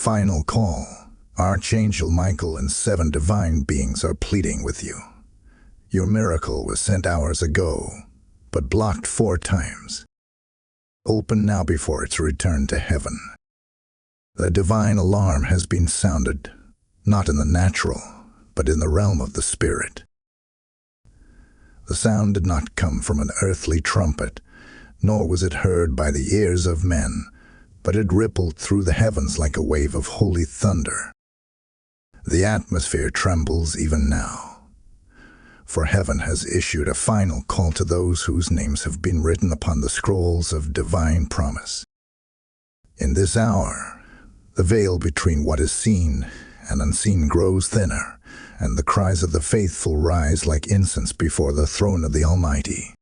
Final call. Archangel Michael and 7 divine beings are pleading with you. Your miracle was sent hours ago, but blocked 4 times. Open now before its return to heaven. The divine alarm has been sounded, not in the natural, but in the realm of the spirit. The sound did not come from an earthly trumpet, nor was it heard by the ears of men, but it rippled through the heavens like a wave of holy thunder. The atmosphere trembles even now, for heaven has issued a final call to those whose names have been written upon the scrolls of divine promise. In this hour, the veil between what is seen and unseen grows thinner, and the cries of the faithful rise like incense before the throne of the Almighty.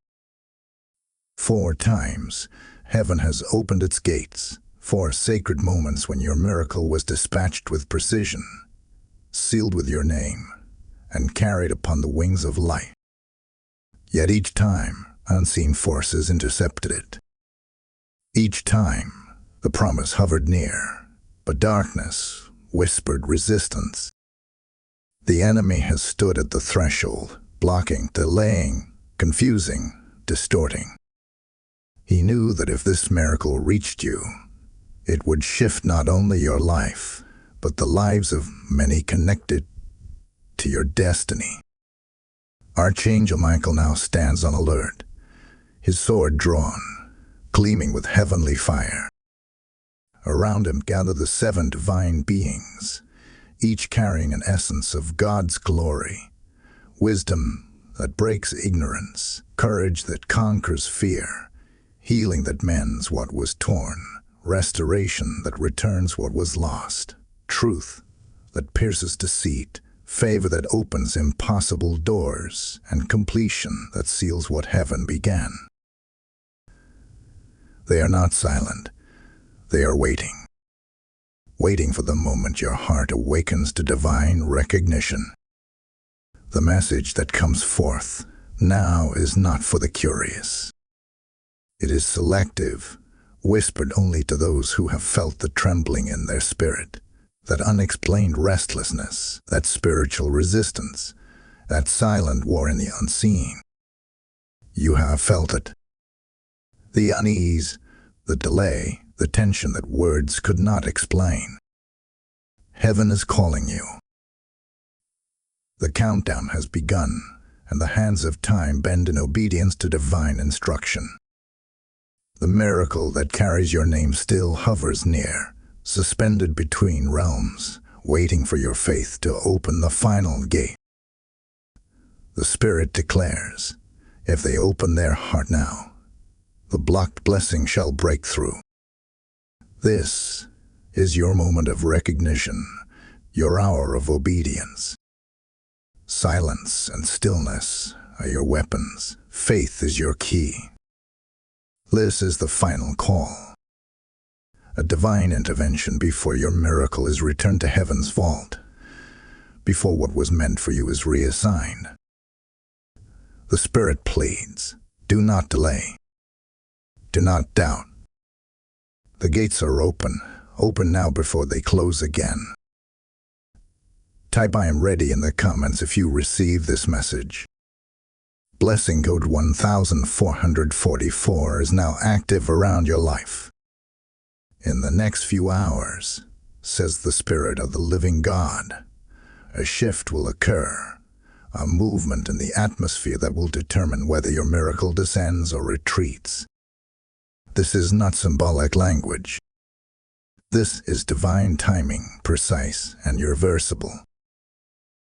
4 times, heaven has opened its gates, 4 sacred moments when your miracle was dispatched with precision, sealed with your name, and carried upon the wings of light. Yet each time, unseen forces intercepted it. Each time, the promise hovered near, but darkness whispered resistance. The enemy has stood at the threshold, blocking, delaying, confusing, distorting. He knew that if this miracle reached you, it would shift not only your life, but the lives of many connected to your destiny. Archangel Michael now stands on alert, his sword drawn, gleaming with heavenly fire. Around him gather the 7 divine beings, each carrying an essence of God's glory, wisdom that breaks ignorance, courage that conquers fear, healing that mends what was torn, restoration that returns what was lost, truth that pierces deceit, favor that opens impossible doors, and completion that seals what heaven began. They are not silent. They are waiting. Waiting for the moment your heart awakens to divine recognition. The message that comes forth now is not for the curious. It is selective, whispered only to those who have felt the trembling in their spirit, that unexplained restlessness, that spiritual resistance, that silent war in the unseen. You have felt it. The unease, the delay, the tension that words could not explain. Heaven is calling you. The countdown has begun, and the hands of time bend in obedience to divine instruction. The miracle that carries your name still hovers near, suspended between realms, waiting for your faith to open the final gate. The Spirit declares, if they open their heart now, the blocked blessing shall break through. This is your moment of recognition, your hour of obedience. Silence and stillness are your weapons. Faith is your key. This is the final call. A divine intervention before your miracle is returned to heaven's vault, before what was meant for you is reassigned. The Spirit pleads, do not delay. Do not doubt. The gates are open now before they close again. Type I am ready in the comments if you receive this message. Blessing code 1444 is now active around your life. In the next few hours, says the Spirit of the living God, a shift will occur, a movement in the atmosphere that will determine whether your miracle descends or retreats. This is not symbolic language. This is divine timing, precise and irreversible.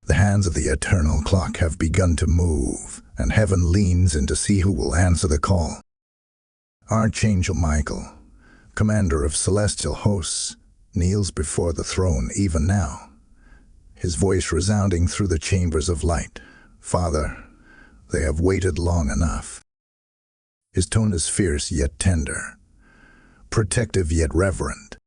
The hands of the eternal clock have begun to move, and heaven leans in to see who will answer the call. Archangel Michael, commander of celestial hosts, kneels before the throne even now, his voice resounding through the chambers of light. Father, they have waited long enough. His tone is fierce yet tender, protective yet reverent.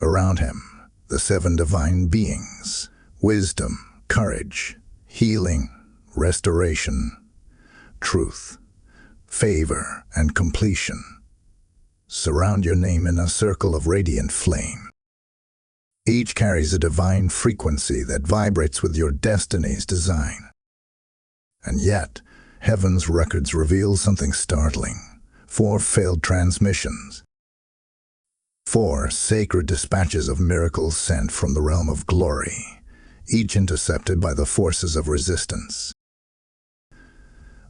Around him, the 7 divine beings, wisdom, courage, healing, restoration, truth, favor, and completion, surround your name in a circle of radiant flame. Each carries a divine frequency that vibrates with your destiny's design. And yet, heaven's records reveal something startling. 4 failed transmissions. 4 sacred dispatches of miracles sent from the realm of glory, each intercepted by the forces of resistance.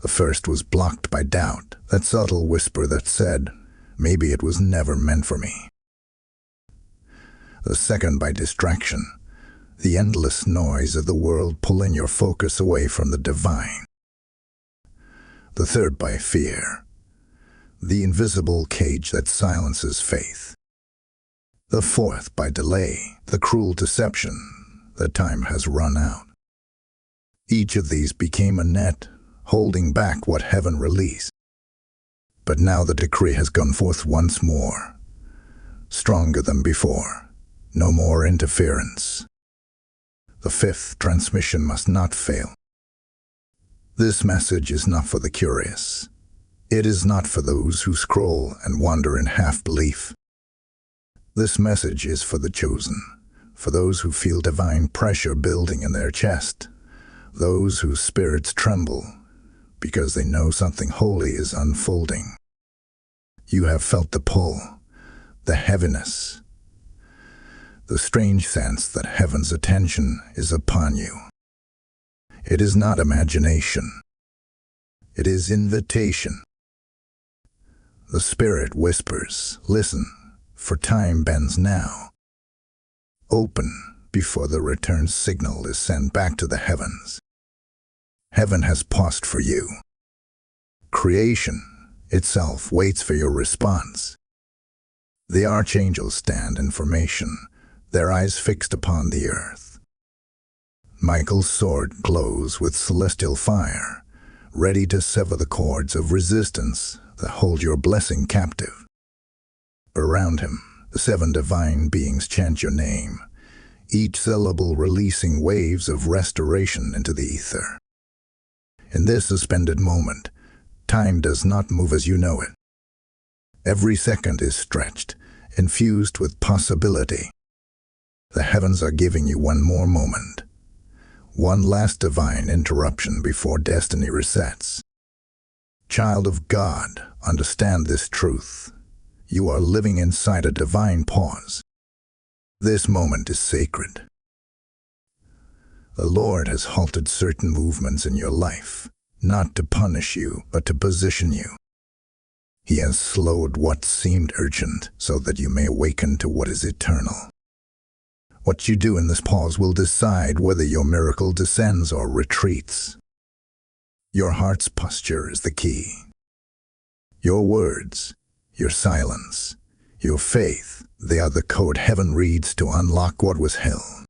The first was blocked by doubt, that subtle whisper that said, maybe it was never meant for me. The second by distraction, the endless noise of the world pulling your focus away from the divine. The third by fear, the invisible cage that silences faith. The fourth by delay, the cruel deception that time has run out. Each of these became a net, holding back what heaven released. But now the decree has gone forth once more, stronger than before. No more interference. The 5th transmission must not fail. This message is not for the curious. It is not for those who scroll and wander in half-belief. This message is for the chosen, for those who feel divine pressure building in their chest, those whose spirits tremble because they know something holy is unfolding. You have felt the pull, the heaviness, the strange sense that heaven's attention is upon you. It is not imagination. It is invitation. The Spirit whispers, listen, for time bends now. Open before the return signal is sent back to the heavens. Heaven has paused for you. Creation itself waits for your response. The archangels stand in formation, their eyes fixed upon the earth. Michael's sword glows with celestial fire, ready to sever the cords of resistance that hold your blessing captive. Around him, the 7 divine beings chant your name, each syllable releasing waves of restoration into the ether. In this suspended moment, time does not move as you know it. Every second is stretched, infused with possibility. The heavens are giving you one more moment, one last divine interruption before destiny resets. Child of God, understand this truth. You are living inside a divine pause. This moment is sacred. The Lord has halted certain movements in your life, not to punish you, but to position you. He has slowed what seemed urgent so that you may awaken to what is eternal. What you do in this pause will decide whether your miracle descends or retreats. Your heart's posture is the key. Your words, your silence, your faith, they are the code heaven reads to unlock what was held.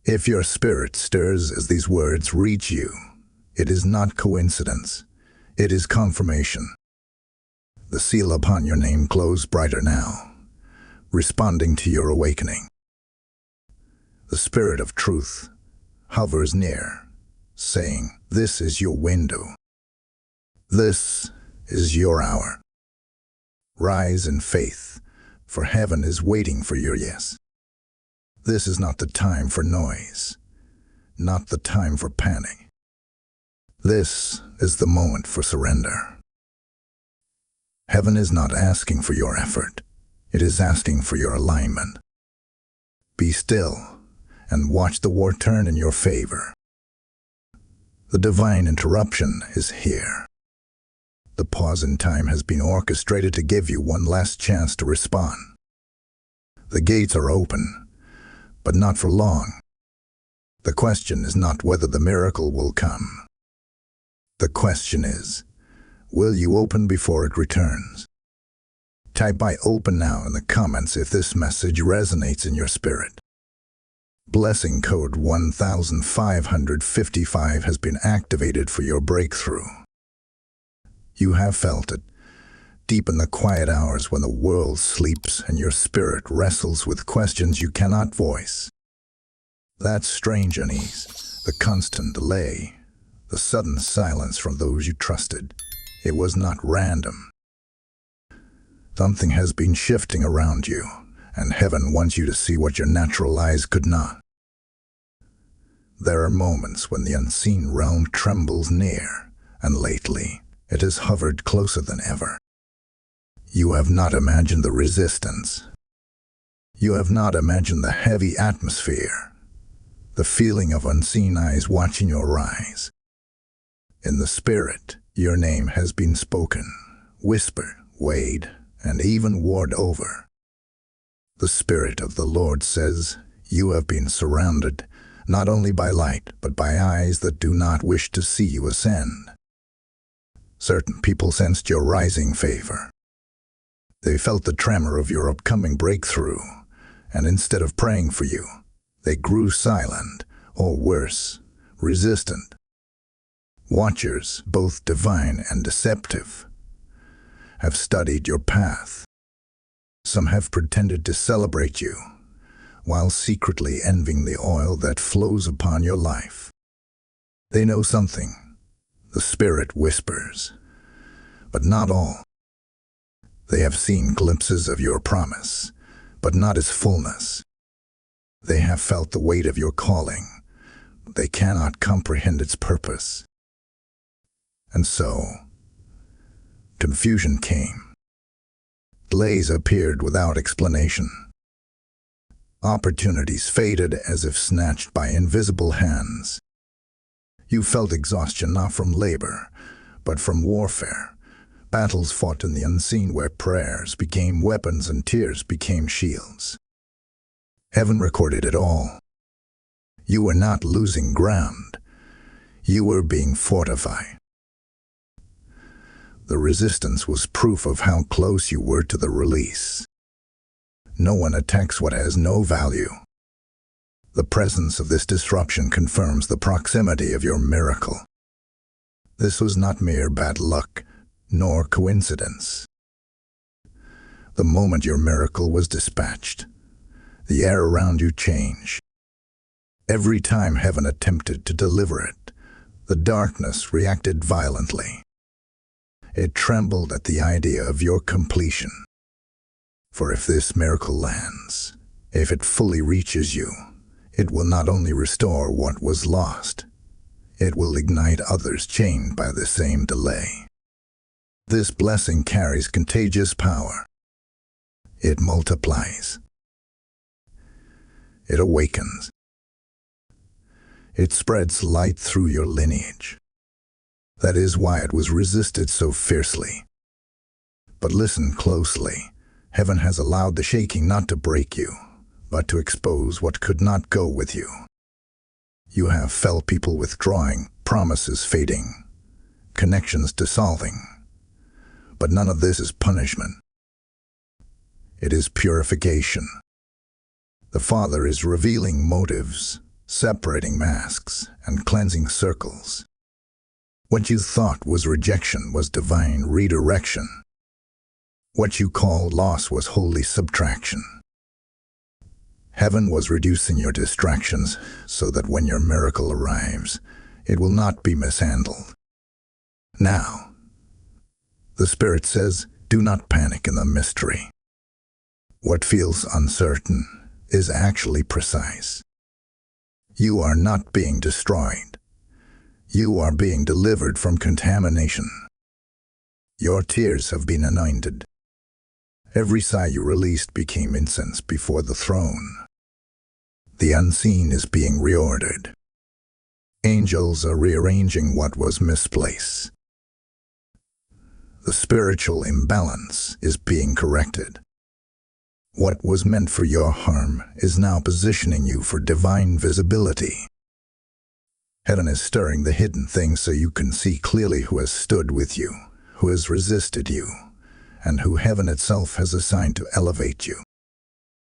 If your spirit stirs as these words reach you, it is not coincidence, it is confirmation. The seal upon your name glows brighter now, responding to your awakening. The Spirit of Truth hovers near, saying, this is your window. This is your hour. Rise in faith, for heaven is waiting for your yes. This is not the time for noise, not the time for panic. This is the moment for surrender. Heaven is not asking for your effort. It is asking for your alignment. Be still and watch the war turn in your favor. The divine interruption is here. The pause in time has been orchestrated to give you one last chance to respond. The gates are open, but not for long. The question is not whether the miracle will come. The question is, will you open before it returns? Type "I open now" in the comments if this message resonates in your spirit. Blessing code 1555 has been activated for your breakthrough. You have felt it, deep in the quiet hours when the world sleeps and your spirit wrestles with questions you cannot voice. That strange unease, the constant delay, the sudden silence from those you trusted, it was not random. Something has been shifting around you, and heaven wants you to see what your natural eyes could not. There are moments when the unseen realm trembles near, and lately it has hovered closer than ever. You have not imagined the resistance. You have not imagined the heavy atmosphere, the feeling of unseen eyes watching your rise. In the spirit, your name has been spoken, whispered, weighed, and even warred over. The Spirit of the Lord says, you have been surrounded, not only by light, but by eyes that do not wish to see you ascend. Certain people sensed your rising favor. They felt the tremor of your upcoming breakthrough, and instead of praying for you, they grew silent, or worse, resistant. Watchers, both divine and deceptive, have studied your path. Some have pretended to celebrate you, while secretly envying the oil that flows upon your life. They know something, the Spirit whispers, but not all. They have seen glimpses of your promise, but not its fullness. They have felt the weight of your calling. They cannot comprehend its purpose. And so, confusion came. Delays appeared without explanation. Opportunities faded as if snatched by invisible hands. You felt exhaustion not from labor, but from warfare. Battles fought in the unseen where prayers became weapons and tears became shields. Heaven recorded it all. You were not losing ground. You were being fortified. The resistance was proof of how close you were to the release. No one attacks what has no value. The presence of this disruption confirms the proximity of your miracle. This was not mere bad luck, nor coincidence. The moment your miracle was dispatched, the air around you changed. Every time heaven attempted to deliver it, the darkness reacted violently. It trembled at the idea of your completion. For if this miracle lands, if it fully reaches you, it will not only restore what was lost, it will ignite others chained by the same delay. This blessing carries contagious power. It multiplies. It awakens. It spreads light through your lineage. That is why it was resisted so fiercely. But listen closely. Heaven has allowed the shaking not to break you, but to expose what could not go with you. You have felt people withdrawing, promises fading, connections dissolving. But none of this is punishment. It is purification. The Father is revealing motives, separating masks, and cleansing circles. What you thought was rejection was divine redirection. What you called loss was holy subtraction. Heaven was reducing your distractions so that when your miracle arrives, it will not be mishandled. Now, the Spirit says, do not panic in the mystery. What feels uncertain is actually precise. You are not being destroyed. You are being delivered from contamination. Your tears have been anointed. Every sigh you released became incense before the throne. The unseen is being reordered. Angels are rearranging what was misplaced. The spiritual imbalance is being corrected. What was meant for your harm is now positioning you for divine visibility. Heaven is stirring the hidden things so you can see clearly who has stood with you, who has resisted you, and who heaven itself has assigned to elevate you.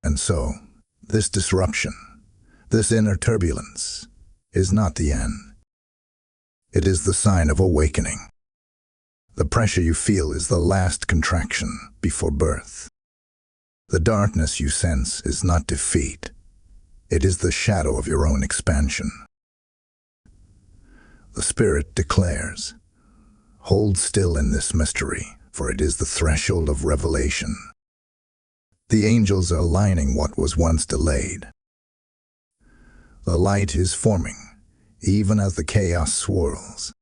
And so, this disruption, this inner turbulence, is not the end. It is the sign of awakening. The pressure you feel is the last contraction before birth. The darkness you sense is not defeat. It is the shadow of your own expansion. The Spirit declares, hold still in this mystery, for it is the threshold of revelation. The angels are aligning what was once delayed. The light is forming, even as the chaos swirls.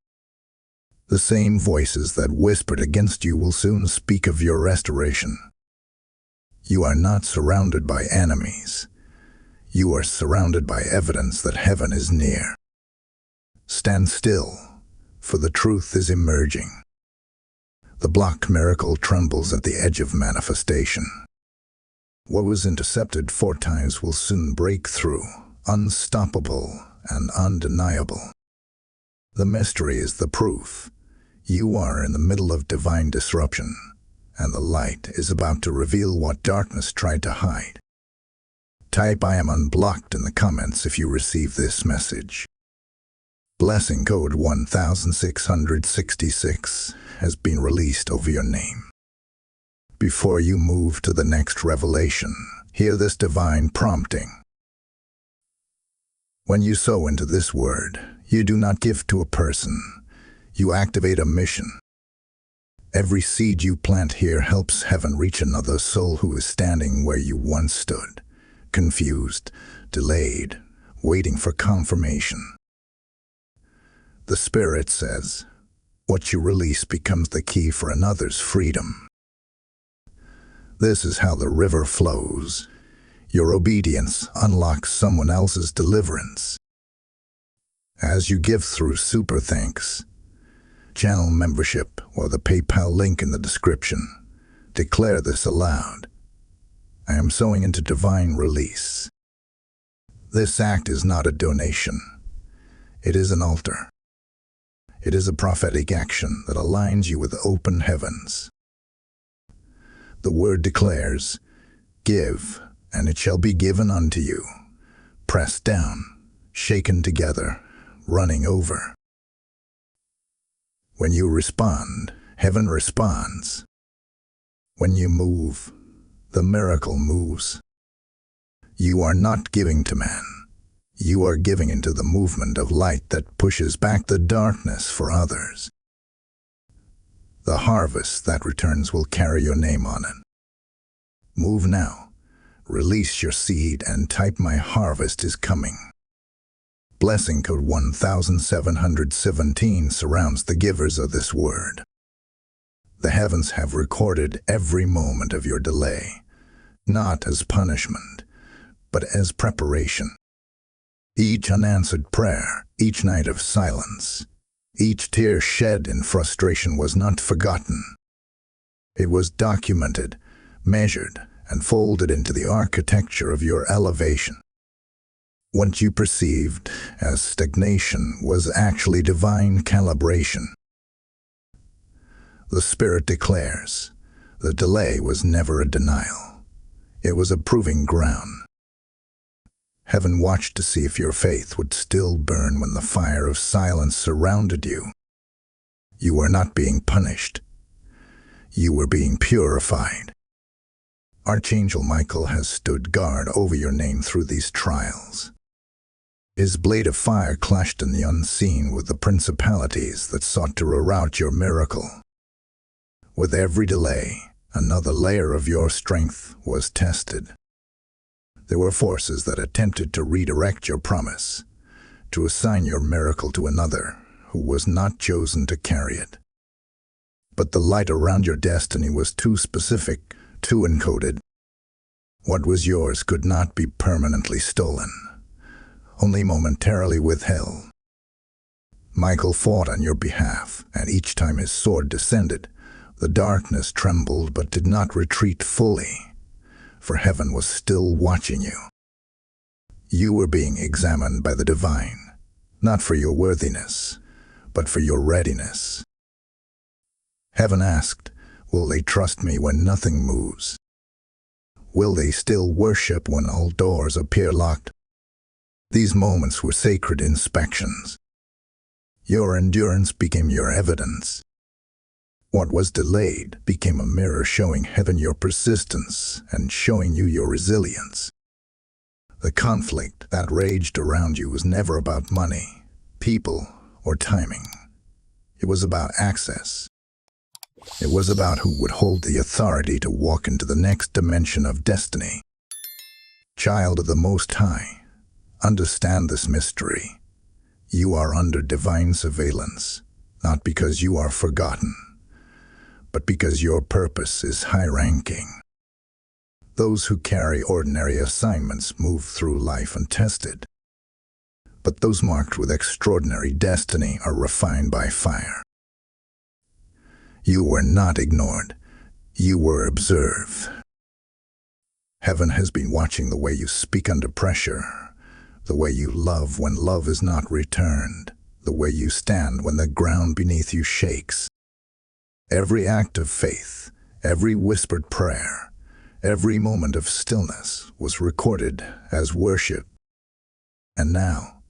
The same voices that whispered against you will soon speak of your restoration. You are not surrounded by enemies. You are surrounded by evidence that heaven is near. Stand still, for the truth is emerging. The blocked miracle trembles at the edge of manifestation. What was intercepted 4 times will soon break through, unstoppable and undeniable. The mystery is the proof. You are in the middle of divine disruption, and the light is about to reveal what darkness tried to hide. Type "I am unblocked" in the comments if you receive this message. Blessing code 1666 has been released over your name. Before you move to the next revelation, hear this divine prompting. When you sow into this word, you do not give to a person. You activate a mission. Every seed you plant here helps heaven reach another soul who is standing where you once stood, confused, delayed, waiting for confirmation. The Spirit says, what you release becomes the key for another's freedom. This is how the river flows. Your obedience unlocks someone else's deliverance. As you give through Super Thanks, channel membership, or the PayPal link in the description, declare this aloud. I am sowing into divine release. This act is not a donation. It is an altar. It is a prophetic action that aligns you with open heavens. The word declares, give, and it shall be given unto you, pressed down, shaken together, running over. When you respond, heaven responds. When you move, the miracle moves. You are not giving to man. You are giving into the movement of light that pushes back the darkness for others. The harvest that returns will carry your name on it. Move now. Release your seed and type "My harvest is coming." Blessing code 1717 surrounds the givers of this word. The heavens have recorded every moment of your delay, not as punishment, but as preparation. Each unanswered prayer, each night of silence, each tear shed in frustration was not forgotten. It was documented, measured, and folded into the architecture of your elevation. What you perceived as stagnation was actually divine calibration. The Spirit declares, the delay was never a denial. It was a proving ground. Heaven watched to see if your faith would still burn when the fire of silence surrounded you. You were not being punished. You were being purified. Archangel Michael has stood guard over your name through these trials. His blade of fire clashed in the unseen with the principalities that sought to reroute your miracle. With every delay, another layer of your strength was tested. There were forces that attempted to redirect your promise, to assign your miracle to another who was not chosen to carry it. But the light around your destiny was too specific, too encoded. What was yours could not be permanently stolen, only momentarily withheld. Michael fought on your behalf, and each time his sword descended, the darkness trembled but did not retreat fully, for heaven was still watching you. You were being examined by the divine, not for your worthiness, but for your readiness. Heaven asked, will they trust me when nothing moves? Will they still worship when all doors appear locked? These moments were sacred inspections. Your endurance became your evidence. What was delayed became a mirror showing heaven your persistence and showing you your resilience. The conflict that raged around you was never about money, people, or timing. It was about access. It was about who would hold the authority to walk into the next dimension of destiny. Child of the Most High, understand this mystery. You are under divine surveillance, not because you are forgotten, but because your purpose is high-ranking. Those who carry ordinary assignments move through life untested, but those marked with extraordinary destiny are refined by fire. You were not ignored. You were observed. Heaven has been watching the way you speak under pressure, the way you love when love is not returned, the way you stand when the ground beneath you shakes. Every act of faith, every whispered prayer, every moment of stillness was recorded as worship. And now,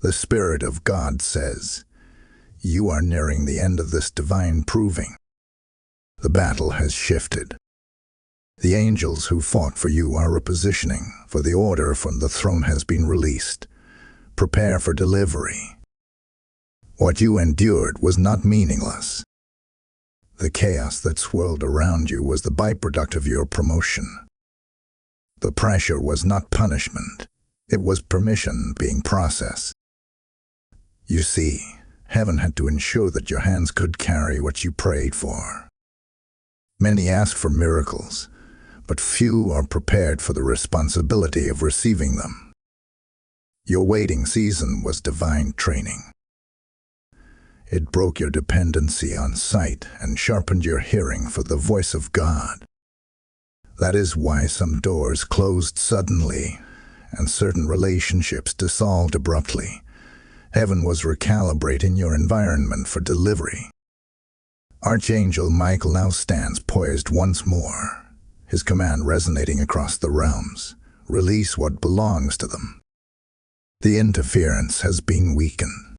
the Spirit of God says, you are nearing the end of this divine proving. The battle has shifted. The angels who fought for you are repositioning, for the order from the throne has been released. Prepare for delivery. What you endured was not meaningless. The chaos that swirled around you was the byproduct of your promotion. The pressure was not punishment. It was permission being processed. You see, heaven had to ensure that your hands could carry what you prayed for. Many ask for miracles, but few are prepared for the responsibility of receiving them. Your waiting season was divine training. It broke your dependency on sight and sharpened your hearing for the voice of God. That is why some doors closed suddenly and certain relationships dissolved abruptly. Heaven was recalibrating your environment for delivery. Archangel Michael now stands poised once more, his command resonating across the realms. Release what belongs to them. The interference has been weakened.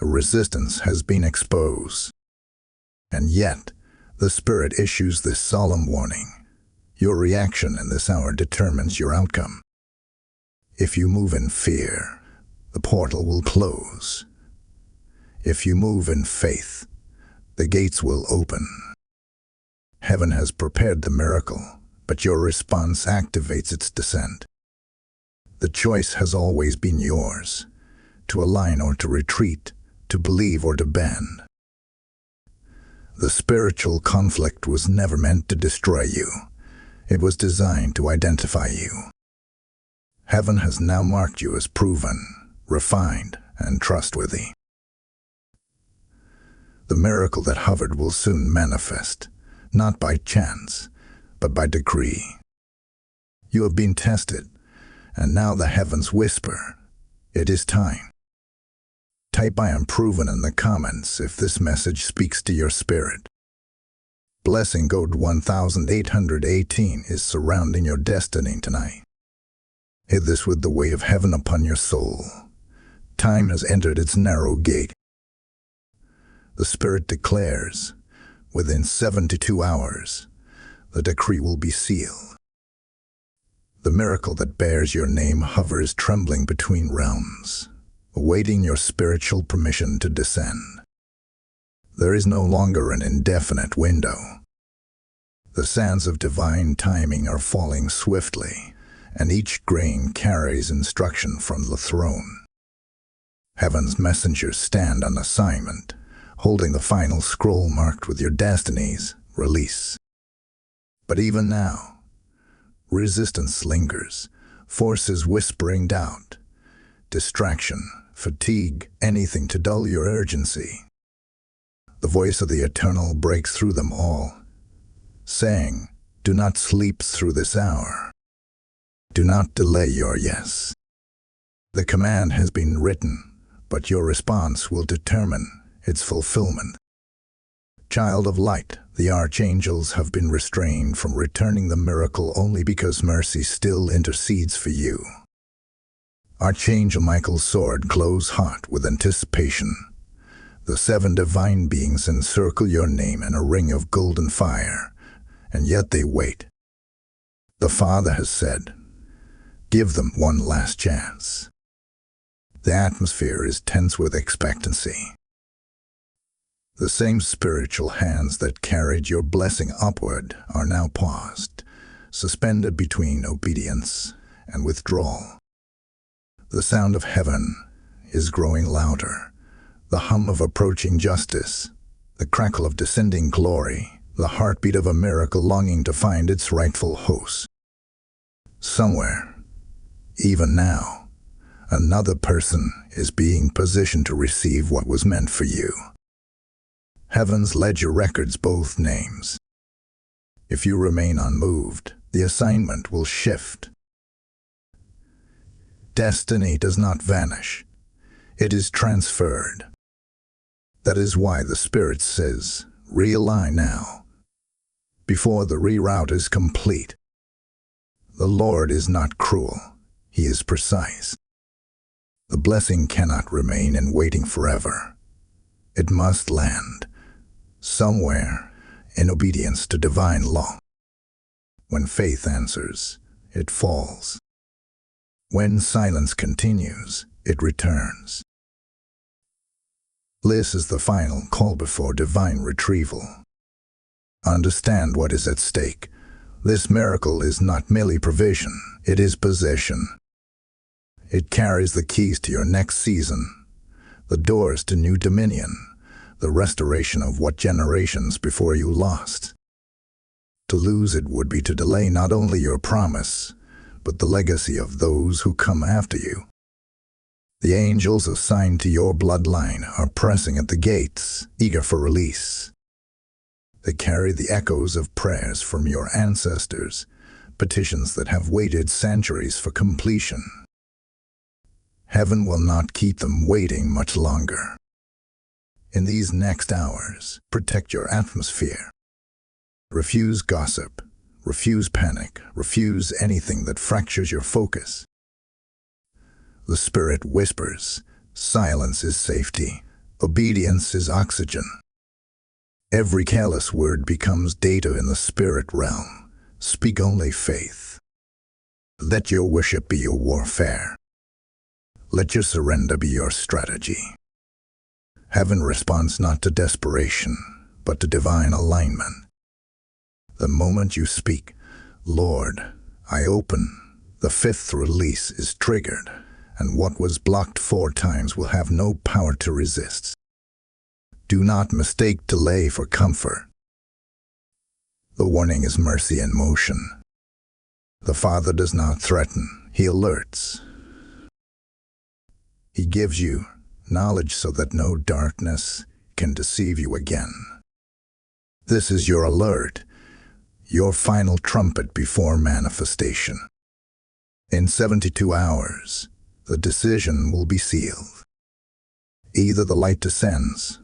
A resistance has been exposed. And yet, the Spirit issues this solemn warning. Your reaction in this hour determines your outcome. If you move in fear, the portal will close. If you move in faith, the gates will open. Heaven has prepared the miracle, but your response activates its descent. The choice has always been yours, to align or to retreat, to believe or to bend. The spiritual conflict was never meant to destroy you. It was designed to identify you. Heaven has now marked you as proven, refined, and trustworthy. The miracle that hovered will soon manifest, not by chance, but by decree. You have been tested, and now the heavens whisper, it is time. Type I am proven in the comments if this message speaks to your spirit. Blessing code 1818 is surrounding your destiny tonight. Hit this with the weight of heaven upon your soul. Time has entered its narrow gate. The Spirit declares, within 72 hours, the decree will be sealed. The miracle that bears your name hovers trembling between realms, awaiting your spiritual permission to descend. There is no longer an indefinite window. The sands of divine timing are falling swiftly, and each grain carries instruction from the throne. Heaven's messengers stand on assignment, holding the final scroll marked with your destiny's release. But even now, resistance lingers, forces whispering doubt, distraction, fatigue, anything to dull your urgency. The voice of the Eternal breaks through them all, saying, do not sleep through this hour. Do not delay your yes. The command has been written, but your response will determine its fulfillment. Child of light, the archangels have been restrained from returning the miracle only because mercy still intercedes for you. Archangel Michael's sword glows hot with anticipation. The 7 divine beings encircle your name in a ring of golden fire, and yet they wait. The Father has said, give them one last chance. The atmosphere is tense with expectancy. The same spiritual hands that carried your blessing upward are now paused, suspended between obedience and withdrawal. The sound of heaven is growing louder, the hum of approaching justice, the crackle of descending glory, the heartbeat of a miracle longing to find its rightful host. Somewhere, even now, another person is being positioned to receive what was meant for you. Heaven's ledger records both names. If you remain unmoved, the assignment will shift. Destiny does not vanish. It is transferred. That is why the Spirit says, realign now, before the reroute is complete. The Lord is not cruel. He is precise. The blessing cannot remain in waiting forever. It must land somewhere in obedience to divine law. When faith answers, it falls. When silence continues, it returns. This is the final call before divine retrieval. Understand what is at stake. This miracle is not merely provision, it is possession. It carries the keys to your next season, the doors to new dominion, the restoration of what generations before you lost. To lose it would be to delay not only your promise, but the legacy of those who come after you. The angels assigned to your bloodline are pressing at the gates, eager for release. They carry the echoes of prayers from your ancestors, petitions that have waited centuries for completion. Heaven will not keep them waiting much longer. In these next hours, protect your atmosphere. Refuse gossip, refuse panic, refuse anything that fractures your focus. The Spirit whispers, silence is safety, obedience is oxygen. Every careless word becomes data in the spirit realm. Speak only faith. Let your worship be your warfare. Let your surrender be your strategy. Heaven responds not to desperation, but to divine alignment. The moment you speak, Lord, I open, the fifth release is triggered, and what was blocked 4 times will have no power to resist. Do not mistake delay for comfort. The warning is mercy in motion. The Father does not threaten, He alerts. He gives you knowledge so that no darkness can deceive you again. This is your alert, your final trumpet before manifestation. In 72 hours, the decision will be sealed. Either the light descends,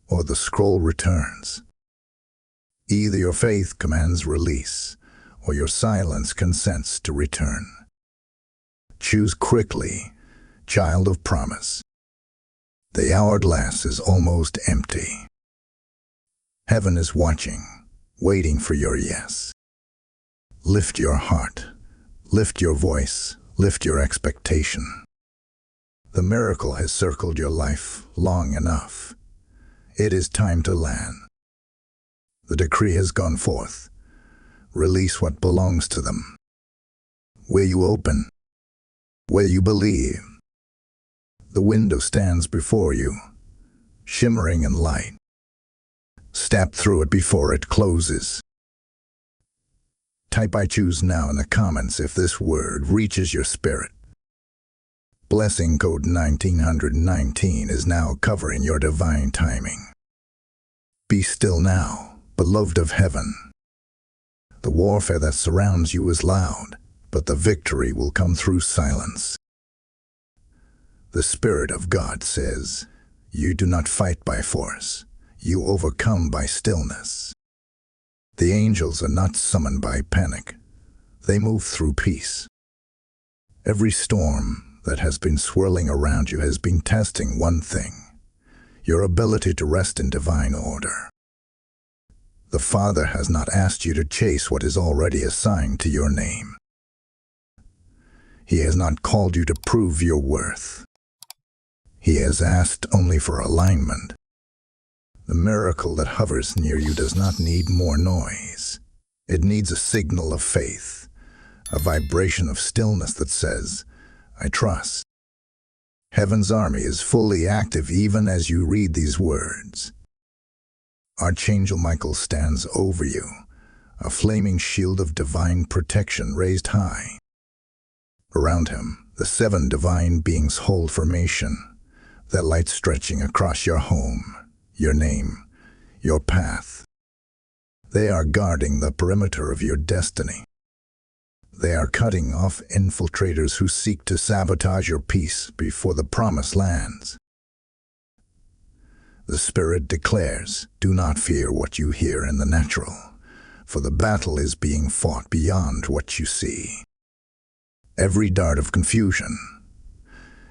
or the scroll returns. Either your faith commands release, or your silence consents to return. Choose quickly, child of promise. The hourglass is almost empty. Heaven is watching, waiting for your yes. Lift your heart, lift your voice, lift your expectation. The miracle has circled your life long enough. It is time to land. The decree has gone forth. Release what belongs to them. Where you open, where you believe. The window stands before you, shimmering in light. Step through it before it closes. Type I choose now in the comments if this word reaches your spirit. Blessing code 1919 is now covering your divine timing. Be still now, beloved of heaven. The warfare that surrounds you is loud, but the victory will come through silence. The Spirit of God says, you do not fight by force, you overcome by stillness. The angels are not summoned by panic, they move through peace. Every storm that has been swirling around you has been testing one thing, your ability to rest in divine order. The Father has not asked you to chase what is already assigned to your name. He has not called you to prove your worth. He has asked only for alignment. The miracle that hovers near you does not need more noise. It needs a signal of faith, a vibration of stillness that says, I trust. Heaven's army is fully active even as you read these words. Archangel Michael stands over you, a flaming shield of divine protection raised high. Around him, the 7 divine beings hold formation, that light stretching across your home, your name, your path. They are guarding the perimeter of your destiny. They are cutting off infiltrators who seek to sabotage your peace before the promise lands. The Spirit declares, do not fear what you hear in the natural, for the battle is being fought beyond what you see. Every dart of confusion,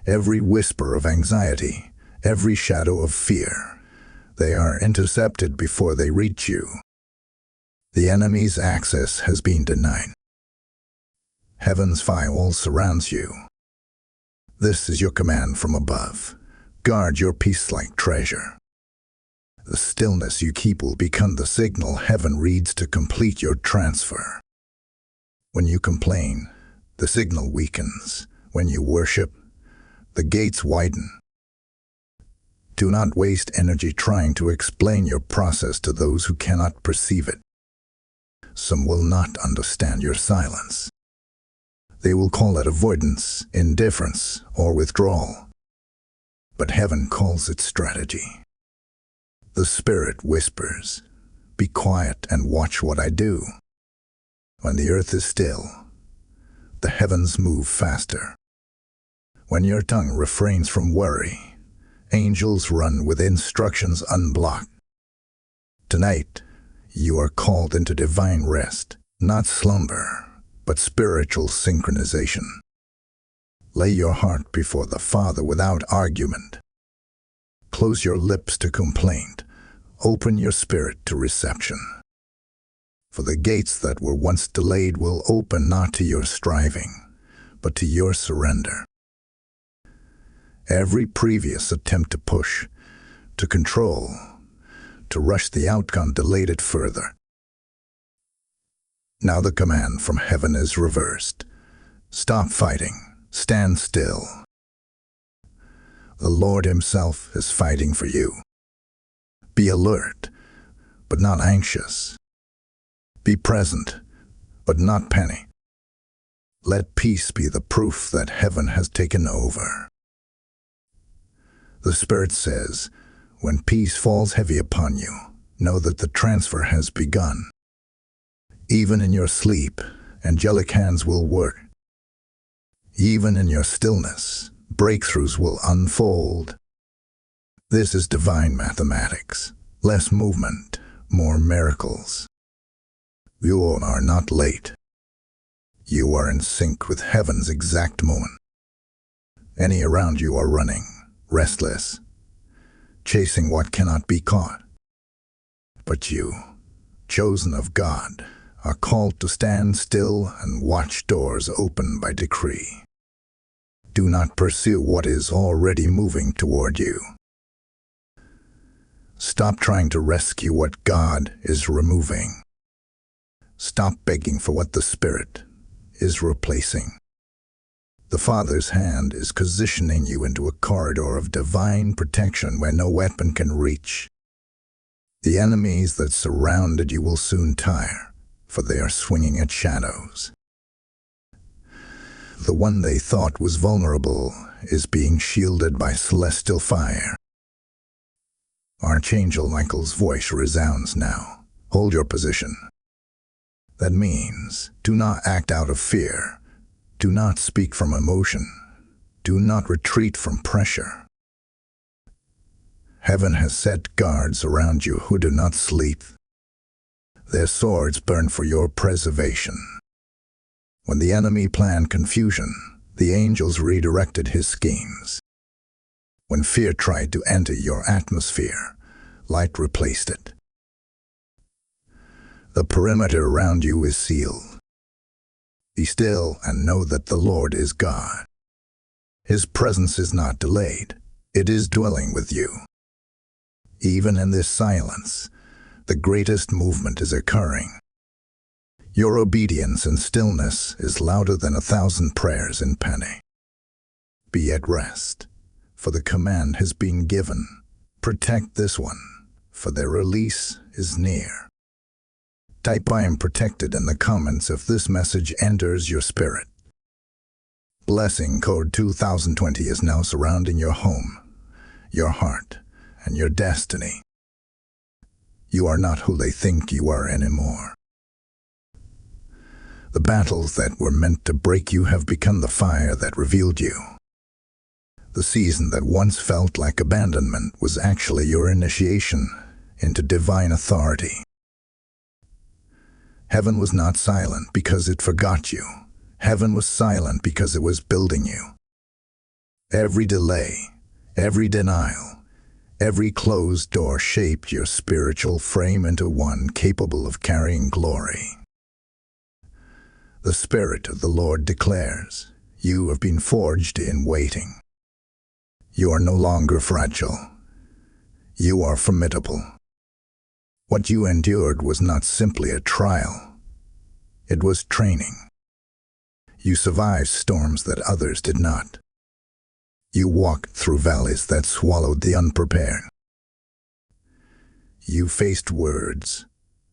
every whisper of anxiety, every shadow of fear, they are intercepted before they reach you. The enemy's access has been denied. Heaven's firewall surrounds you. This is your command from above. Guard your peace like treasure. The stillness you keep will become the signal heaven reads to complete your transfer. When you complain, the signal weakens. When you worship, the gates widen. Do not waste energy trying to explain your process to those who cannot perceive it. Some will not understand your silence. They will call it avoidance, indifference, or withdrawal. But heaven calls it strategy. The Spirit whispers, be quiet and watch what I do. When the earth is still, the heavens move faster. When your tongue refrains from worry, angels run with instructions unblocked. Tonight, you are called into divine rest, not slumber, but spiritual synchronization. Lay your heart before the Father without argument. Close your lips to complaint. Open your spirit to reception. For the gates that were once delayed will open not to your striving, but to your surrender. Every previous attempt to push, to control, to rush the outcome delayed it further. Now the command from heaven is reversed. Stop fighting. Stand still. The Lord Himself is fighting for you. Be alert, but not anxious. Be present, but not panic. Let peace be the proof that heaven has taken over. The Spirit says, when peace falls heavy upon you, know that the transfer has begun. Even in your sleep, angelic hands will work. Even in your stillness, breakthroughs will unfold. This is divine mathematics. Less movement, more miracles. You are not late. You are in sync with heaven's exact moment. Any around you are running, restless, chasing what cannot be caught. But you, chosen of God, are called to stand still and watch doors open by decree. Do not pursue what is already moving toward you. Stop trying to rescue what God is removing. Stop begging for what the Spirit is replacing. The Father's hand is positioning you into a corridor of divine protection where no weapon can reach. The enemies that surrounded you will soon tire, for they are swinging at shadows. The one they thought was vulnerable is being shielded by celestial fire. Archangel Michael's voice resounds now. Hold your position. That means, do not act out of fear. Do not speak from emotion. Do not retreat from pressure. Heaven has set guards around you who do not sleep. Their swords burn for your preservation. When the enemy planned confusion, the angels redirected his schemes. When fear tried to enter your atmosphere, light replaced it. The perimeter around you is sealed. Be still and know that the Lord is God. His presence is not delayed. It is dwelling with you. Even in this silence, the greatest movement is occurring. Your obedience in stillness is louder than 1,000 prayers in panic. Be at rest, for the command has been given. Protect this one, for their release is near. Type "I am protected" in the comments if this message enters your spirit. Blessing code 2020 is now surrounding your home, your heart, and your destiny. You are not who they think you are anymore. The battles that were meant to break you have become the fire that revealed you. The season that once felt like abandonment was actually your initiation into divine authority. Heaven was not silent because it forgot you. Heaven was silent because it was building you. Every delay, every denial, every closed door shaped your spiritual frame into one capable of carrying glory. The Spirit of the Lord declares, you have been forged in waiting. You are no longer fragile. You are formidable. What you endured was not simply a trial. It was training. You survived storms that others did not. You walked through valleys that swallowed the unprepared. You faced words,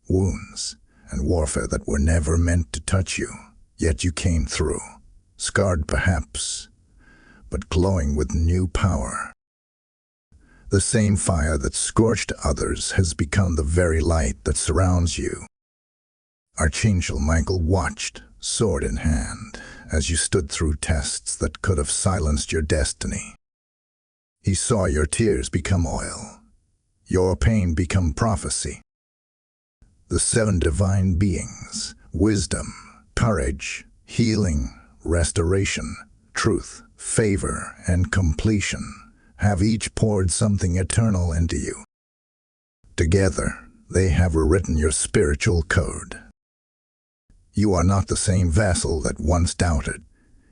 wounds, and warfare that were never meant to touch you, yet you came through, scarred perhaps, but glowing with new power. The same fire that scorched others has become the very light that surrounds you. Archangel Michael watched, sword in hand, as you stood through tests that could have silenced your destiny. He saw your tears become oil, your pain become prophecy. The 7 divine beings, wisdom, courage, healing, restoration, truth, favor, and completion, have each poured something eternal into you. Together, they have rewritten your spiritual code. You are not the same vessel that once doubted.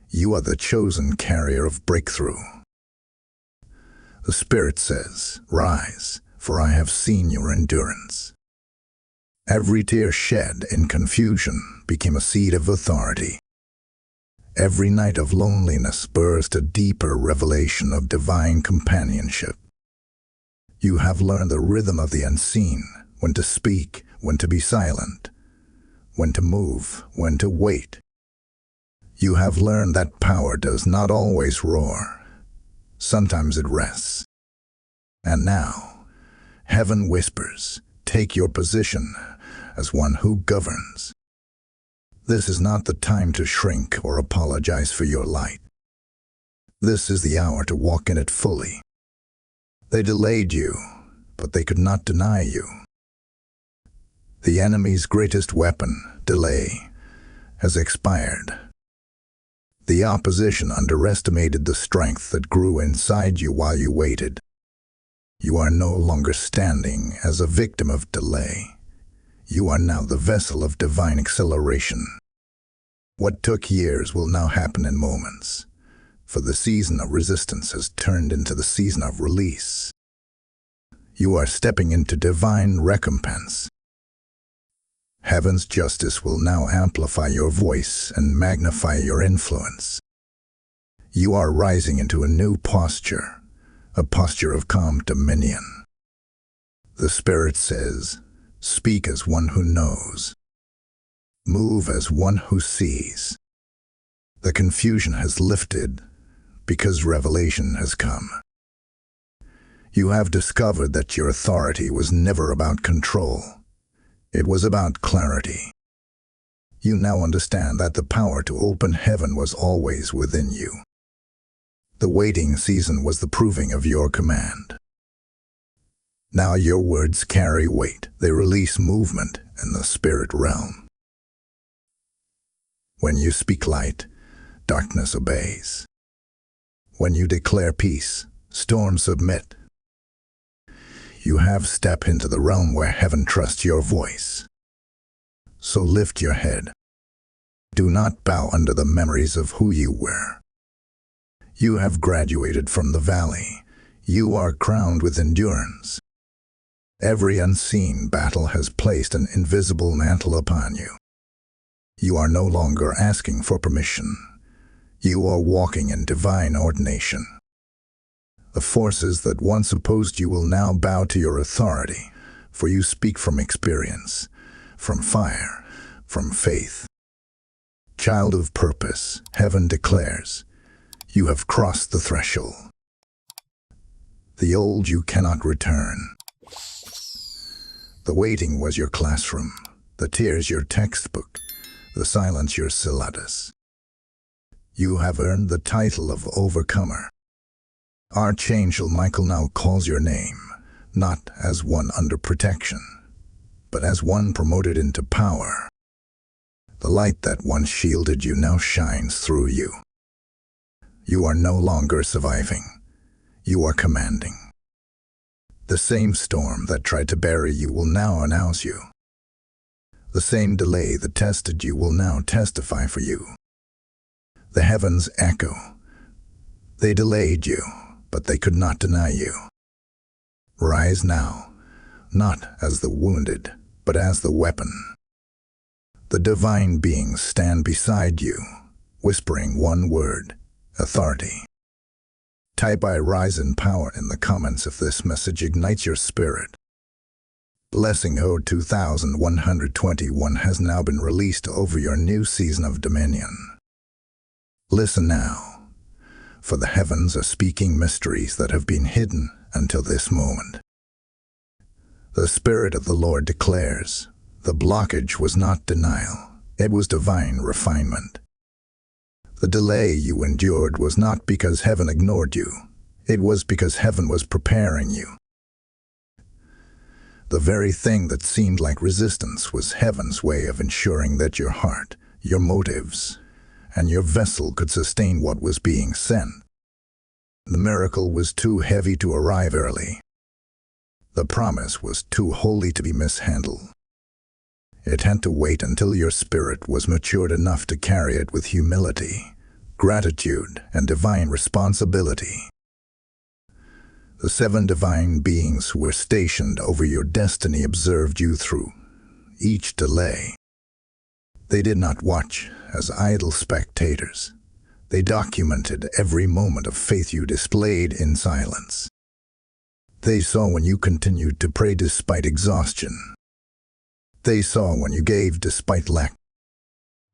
You are the chosen carrier of breakthrough. The Spirit says, rise, for I have seen your endurance. Every tear shed in confusion became a seed of authority. Every night of loneliness birthed a deeper revelation of divine companionship. You have learned the rhythm of the unseen, when to speak, when to be silent, when to move, when to wait. You have learned that power does not always roar. Sometimes it rests. And now, heaven whispers, take your position as one who governs. This is not the time to shrink or apologize for your light. This is the hour to walk in it fully. They delayed you, but they could not deny you. The enemy's greatest weapon, delay, has expired. The opposition underestimated the strength that grew inside you while you waited. You are no longer standing as a victim of delay. You are now the vessel of divine acceleration. What took years will now happen in moments, for the season of resistance has turned into the season of release. You are stepping into divine recompense. Heaven's justice will now amplify your voice and magnify your influence. You are rising into a new posture, a posture of calm dominion. The Spirit says, speak as one who knows. Move as one who sees. The confusion has lifted because revelation has come. You have discovered that your authority was never about control. It was about clarity. You now understand that the power to open heaven was always within you. The waiting season was the proving of your command. Now your words carry weight. They release movement in the spirit realm. When you speak light, darkness obeys. When you declare peace, storms submit. You have stepped into the realm where heaven trusts your voice. So lift your head. Do not bow under the memories of who you were. You have graduated from the valley. You are crowned with endurance. Every unseen battle has placed an invisible mantle upon you. You are no longer asking for permission. You are walking in divine ordination. The forces that once opposed you will now bow to your authority, for you speak from experience, from fire, from faith. Child of purpose, heaven declares, you have crossed the threshold. The old you cannot return. The waiting was your classroom, the tears your textbook, the silence your syllabus. You have earned the title of overcomer. Archangel Michael now calls your name, not as one under protection, but as one promoted into power. The light that once shielded you now shines through you. You are no longer surviving. You are commanding. The same storm that tried to bury you will now announce you. The same delay that tested you will now testify for you. The heavens echo. They delayed you, but they could not deny you. Rise now, not as the wounded, but as the weapon. The divine beings stand beside you, whispering one word, authority. Type "I rise in power" in the comments if this message ignites your spirit. Blessing Ode 2121 has now been released over your new season of dominion. Listen now, for the heavens are speaking mysteries that have been hidden until this moment. The Spirit of the Lord declares, the blockage was not denial, it was divine refinement. The delay you endured was not because heaven ignored you, it was because heaven was preparing you. The very thing that seemed like resistance was heaven's way of ensuring that your heart, your motives, and your vessel could sustain what was being sent. The miracle was too heavy to arrive early. The promise was too holy to be mishandled. It had to wait until your spirit was matured enough to carry it with humility, gratitude, and divine responsibility. The 7 divine beings who were stationed over your destiny observed you through each delay. They did not watch as idle spectators. They documented every moment of faith you displayed in silence. They saw when you continued to pray despite exhaustion. They saw when you gave despite lack.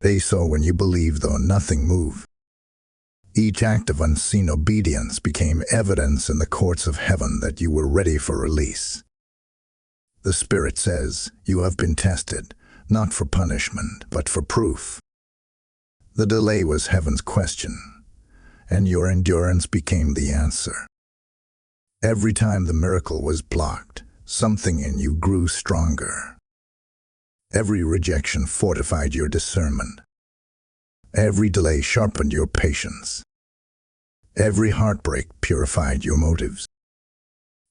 They saw when you believed though nothing moved. Each act of unseen obedience became evidence in the courts of heaven that you were ready for release. The Spirit says, you have been tested, not for punishment, but for proof. The delay was heaven's question, and your endurance became the answer. Every time the miracle was blocked, something in you grew stronger. Every rejection fortified your discernment. Every delay sharpened your patience. Every heartbreak purified your motives.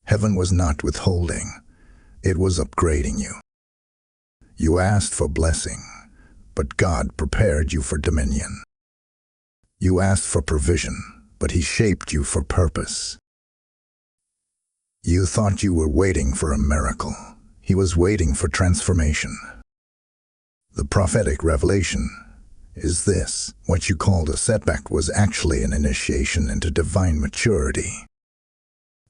Heaven was not withholding, it was upgrading you. You asked for blessing, but God prepared you for dominion. You asked for provision, but He shaped you for purpose. You thought you were waiting for a miracle. He was waiting for transformation. The prophetic revelation is this: what you called a setback was actually an initiation into divine maturity.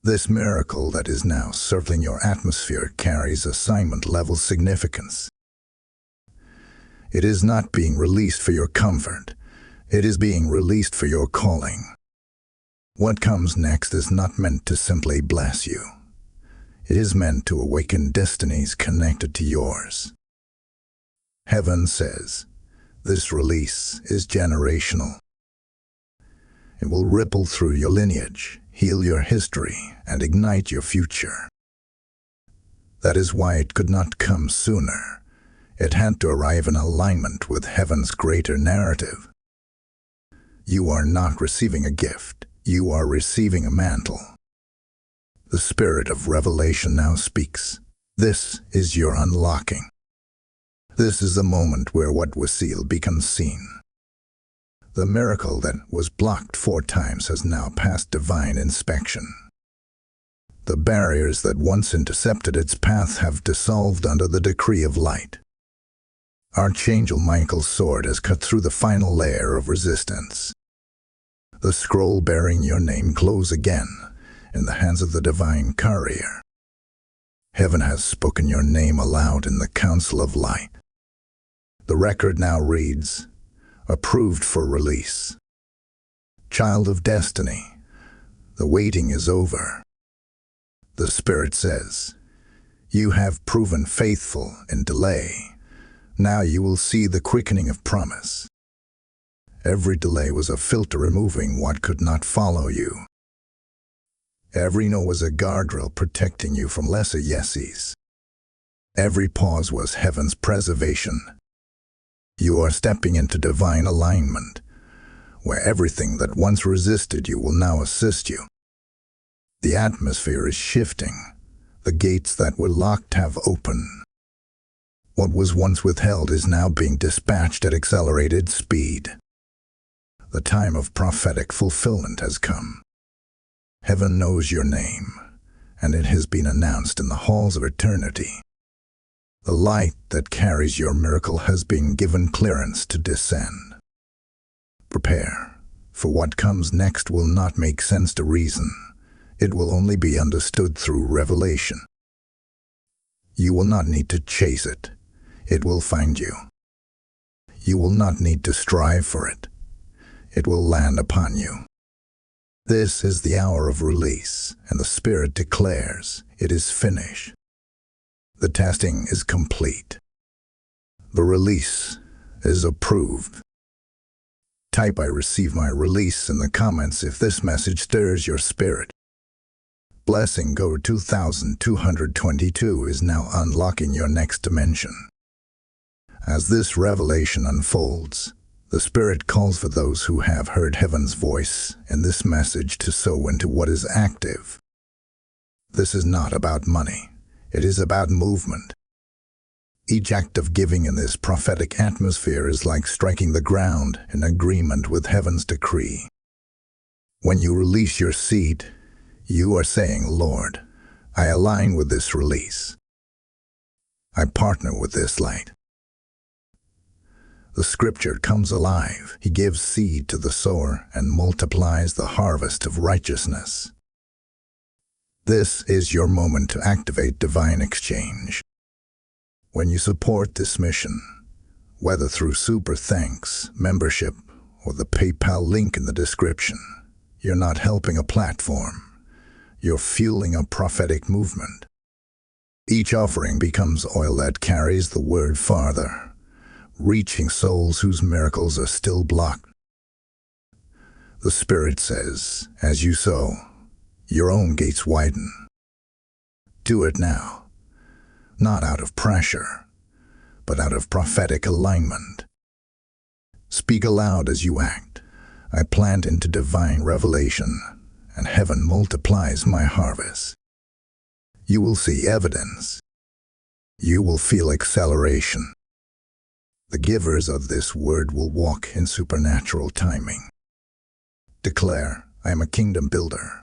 This miracle that is now circling your atmosphere carries assignment-level significance. It is not being released for your comfort. It is being released for your calling. What comes next is not meant to simply bless you. It is meant to awaken destinies connected to yours. Heaven says, this release is generational. It will ripple through your lineage, heal your history, and ignite your future. That is why it could not come sooner. It had to arrive in alignment with heaven's greater narrative. You are not receiving a gift. You are receiving a mantle. The Spirit of revelation now speaks. This is your unlocking. This is the moment where what was sealed becomes seen. The miracle that was blocked 4 times has now passed divine inspection. The barriers that once intercepted its path have dissolved under the decree of light. Archangel Michael's sword has cut through the final layer of resistance. The scroll bearing your name glows again in the hands of the divine courier. Heaven has spoken your name aloud in the council of light. The record now reads, approved for release. Child of destiny, the waiting is over. The Spirit says, you have proven faithful in delay. Now you will see the quickening of promise. Every delay was a filter removing what could not follow you. Every no was a guardrail protecting you from lesser yeses. Every pause was heaven's preservation. You are stepping into divine alignment, where everything that once resisted you will now assist you. The atmosphere is shifting. The gates that were locked have opened. What was once withheld is now being dispatched at accelerated speed. The time of prophetic fulfillment has come. Heaven knows your name, and it has been announced in the halls of eternity. The light that carries your miracle has been given clearance to descend. Prepare, for what comes next will not make sense to reason. It will only be understood through revelation. You will not need to chase it. It will find you. You will not need to strive for it. It will land upon you. This is the hour of release, and the Spirit declares it is finished. The testing is complete. The release is approved. Type I receive my release in the comments if this message stirs your spirit. Blessing Go 2222 is now unlocking your next dimension. As this revelation unfolds, the Spirit calls for those who have heard heaven's voice in this message to sow into what is active. This is not about money. It is about movement. Each act of giving in this prophetic atmosphere is like striking the ground in agreement with heaven's decree. When you release your seed, you are saying, Lord, I align with this release. I partner with this light. The scripture comes alive. He gives seed to the sower and multiplies the harvest of righteousness. This is your moment to activate divine exchange. When you support this mission, whether through Super Thanks, membership, or the PayPal link in the description, you're not helping a platform. You're fueling a prophetic movement. Each offering becomes oil that carries the word farther, reaching souls whose miracles are still blocked. The Spirit says, as you sow, your own gates widen. Do it now, not out of pressure, but out of prophetic alignment. Speak aloud as you act. I plant into divine revelation, and heaven multiplies my harvest. You will see evidence. You will feel acceleration. The givers of this word will walk in supernatural timing. Declare, I am a kingdom builder.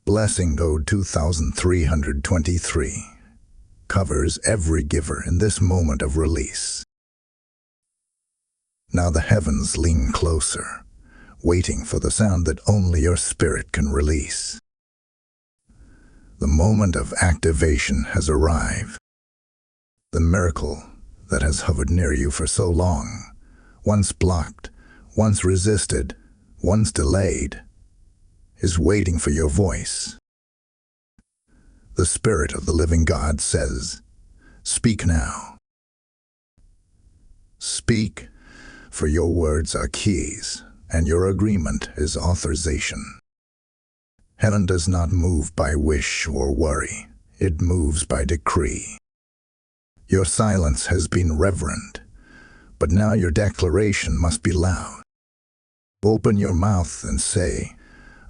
Blessing Go 2323 covers every giver in this moment of release. Now the heavens lean closer, waiting for the sound that only your spirit can release. The moment of activation has arrived. The miracle that has hovered near you for so long, once blocked, once resisted, once delayed, is waiting for your voice. The Spirit of the living God says, speak now. Speak, for your words are keys, and your agreement is authorization. Heaven does not move by wish or worry. It moves by decree. Your silence has been reverent, but now your declaration must be loud. Open your mouth and say,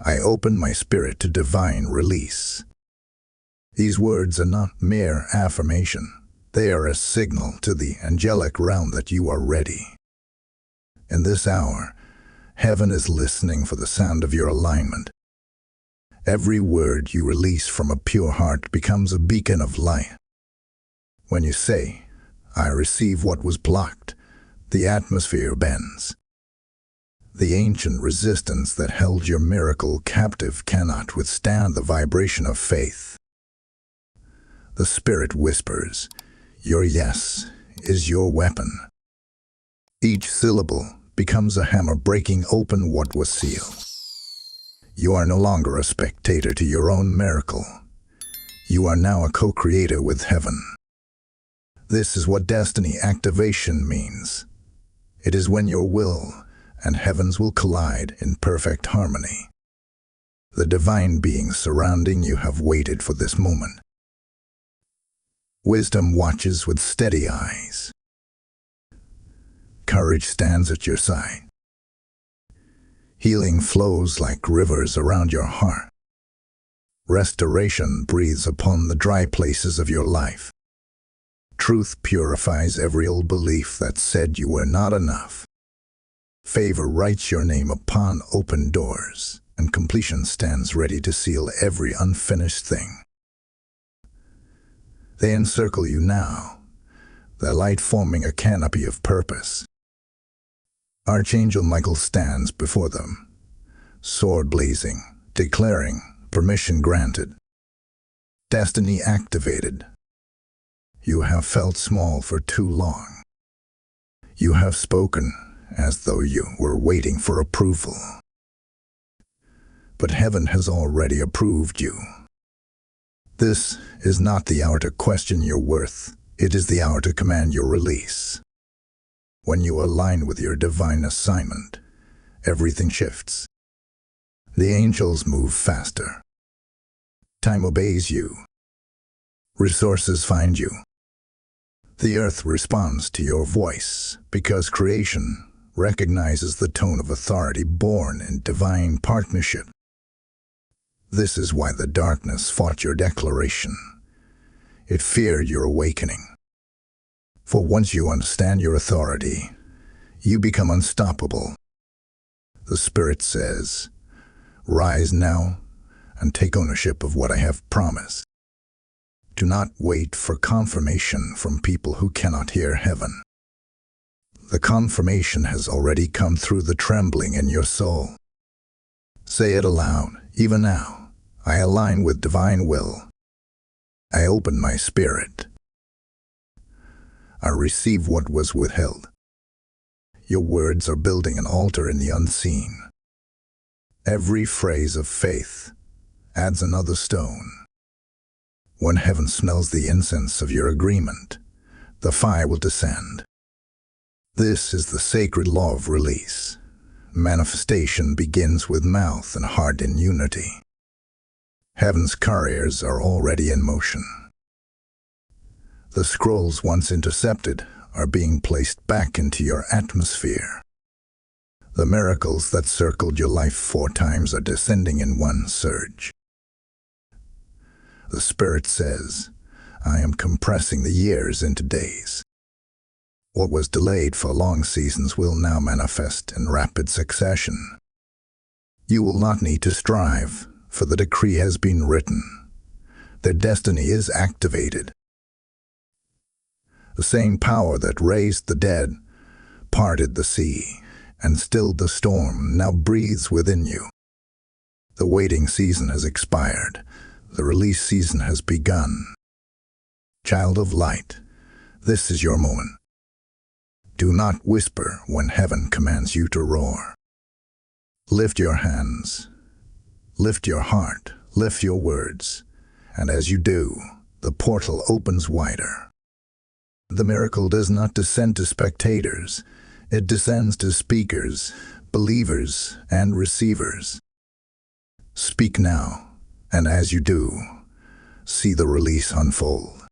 I open my spirit to divine release. These words are not mere affirmation. They are a signal to the angelic realm that you are ready. In this hour, heaven is listening for the sound of your alignment. Every word you release from a pure heart becomes a beacon of light. When you say, "I receive what was blocked," the atmosphere bends. The ancient resistance that held your miracle captive cannot withstand the vibration of faith. The Spirit whispers, "Your yes is your weapon." Each syllable becomes a hammer breaking open what was sealed. You are no longer a spectator to your own miracle. You are now a co-creator with heaven. This is what destiny activation means. It is when your will and heavens will collide in perfect harmony. The divine beings surrounding you have waited for this moment. Wisdom watches with steady eyes. Courage stands at your side. Healing flows like rivers around your heart. Restoration breathes upon the dry places of your life. Truth purifies every old belief that said you were not enough. Favor writes your name upon open doors, and completion stands ready to seal every unfinished thing. They encircle you now, their light forming a canopy of purpose. Archangel Michael stands before them, sword blazing, declaring permission granted. Destiny activated. You have felt small for too long. You have spoken as though you were waiting for approval. But heaven has already approved you. This is not the hour to question your worth. It is the hour to command your release. When you align with your divine assignment, everything shifts. The angels move faster. Time obeys you. Resources find you. The earth responds to your voice because creation recognizes the tone of authority born in divine partnership. This is why the darkness fought your declaration. It feared your awakening. For once you understand your authority, you become unstoppable. The Spirit says, "Rise now and take ownership of what I have promised." Do not wait for confirmation from people who cannot hear heaven. The confirmation has already come through the trembling in your soul. Say it aloud, even now. I align with divine will. I open my spirit. I receive what was withheld. Your words are building an altar in the unseen. Every phrase of faith adds another stone. When heaven smells the incense of your agreement, the fire will descend. This is the sacred law of release. Manifestation begins with mouth and heart in unity. Heaven's couriers are already in motion. The scrolls once intercepted are being placed back into your atmosphere. The miracles that circled your life 4 times are descending in one surge. The Spirit says, "I am compressing the years into days." What was delayed for long seasons will now manifest in rapid succession. You will not need to strive, for the decree has been written. Their destiny is activated. The same power that raised the dead, parted the sea, and stilled the storm now breathes within you. The waiting season has expired. The release season has begun. Child of light, this is your moment. Do not whisper when heaven commands you to roar. Lift your hands, lift your heart, lift your words, and as you do, the portal opens wider. The miracle does not descend to spectators. It descends to speakers, believers, and receivers. Speak now. And as you do, see the release unfold.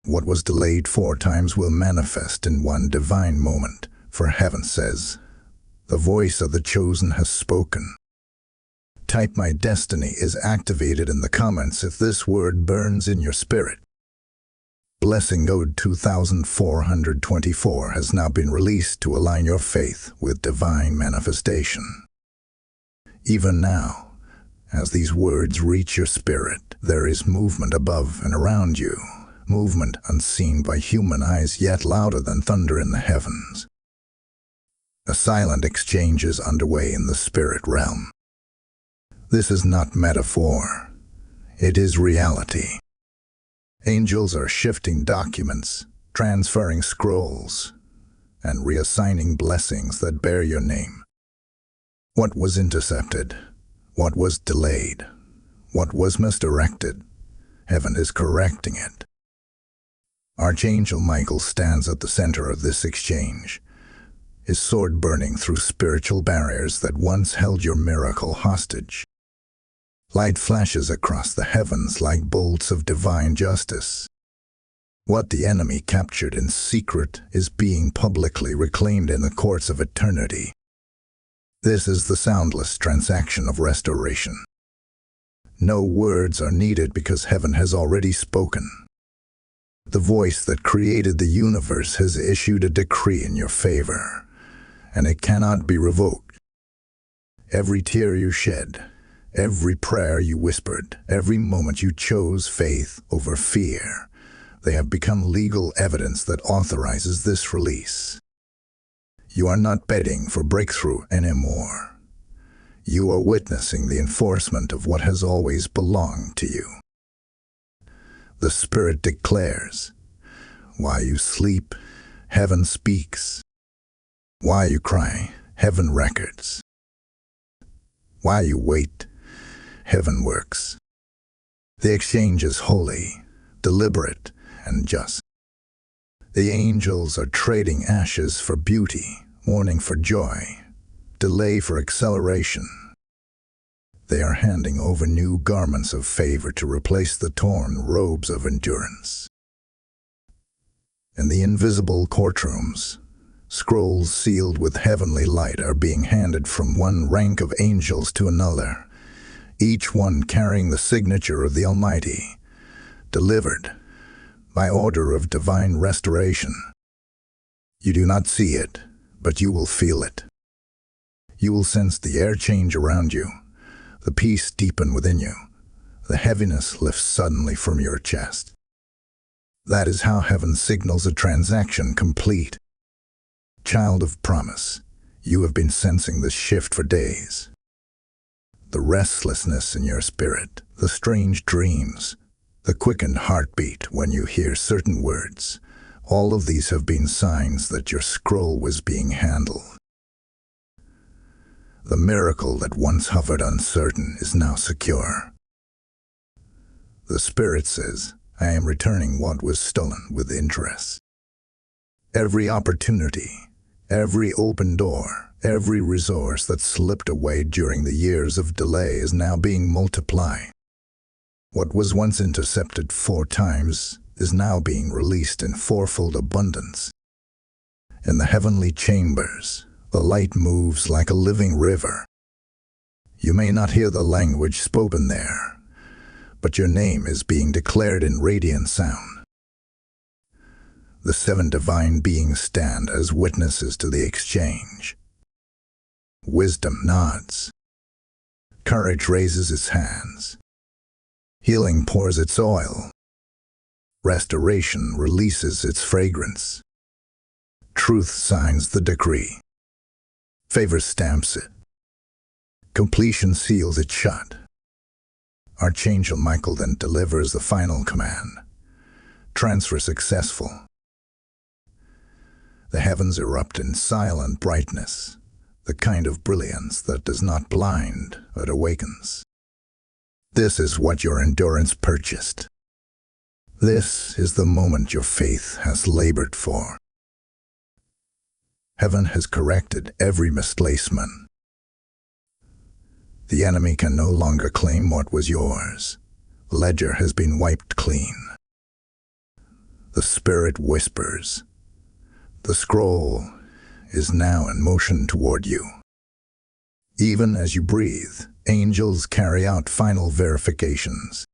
What was delayed 4 times will manifest in one divine moment, for heaven says, "The voice of the chosen has spoken." Type "My destiny is activated" in the comments if this word burns in your spirit. Blessing Code 2424 has now been released to align your faith with divine manifestation. Even now, As these words reach your spirit, there is movement above and around you, movement unseen by human eyes yet louder than thunder in the heavens. A silent exchange is underway in the spirit realm. This is not metaphor. It is reality. Angels are shifting documents, transferring scrolls, and reassigning blessings that bear your name. What was intercepted? What was delayed? What was misdirected? Heaven is correcting it. Archangel Michael stands at the center of this exchange, his sword burning through spiritual barriers that once held your miracle hostage. Light flashes across the heavens like bolts of divine justice. What the enemy captured in secret is being publicly reclaimed in the courts of eternity. This is the soundless transaction of restoration. No words are needed because heaven has already spoken. The voice that created the universe has issued a decree in your favor, and it cannot be revoked. Every tear you shed, every prayer you whispered, every moment you chose faith over fear, they have become legal evidence that authorizes this release. You are not begging for breakthrough anymore. You are witnessing the enforcement of what has always belonged to you. The Spirit declares, while you sleep, heaven speaks. While you cry, heaven records. While you wait, heaven works. The exchange is holy, deliberate, and just. The angels are trading ashes for beauty, mourning for joy, delay for acceleration. They are handing over new garments of favor to replace the torn robes of endurance. In the invisible courtrooms, scrolls sealed with heavenly light are being handed from one rank of angels to another, each one carrying the signature of the Almighty, delivered by order of divine restoration. You do not see it, but you will feel it. You will sense the air change around you, the peace deepen within you, the heaviness lifts suddenly from your chest. That is how heaven signals a transaction complete. Child of promise, you have been sensing this shift for days. The restlessness in your spirit, the strange dreams, the quickened heartbeat when you hear certain words, all of these have been signs that your scroll was being handled. The miracle that once hovered uncertain is now secure. The Spirit says, I am returning what was stolen with interest. Every opportunity, every open door, every resource that slipped away during the years of delay is now being multiplied. What was once intercepted 4 times is now being released in 4-fold abundance. In the heavenly chambers, the light moves like a living river. You may not hear the language spoken there, but your name is being declared in radiant sound. The 7 divine beings stand as witnesses to the exchange. Wisdom nods. Courage raises its hands. Healing pours its oil. Restoration releases its fragrance. Truth signs the decree. Favor stamps it. Completion seals it shut. Archangel Michael then delivers the final command. Transfer successful. The heavens erupt in silent brightness, the kind of brilliance that does not blind, but awakens. This is what your endurance purchased. This is the moment your faith has labored for. Heaven has corrected every misplacement. The enemy can no longer claim what was yours. The ledger has been wiped clean. The Spirit whispers. The scroll is now in motion toward you. Even as you breathe, angels carry out final verifications.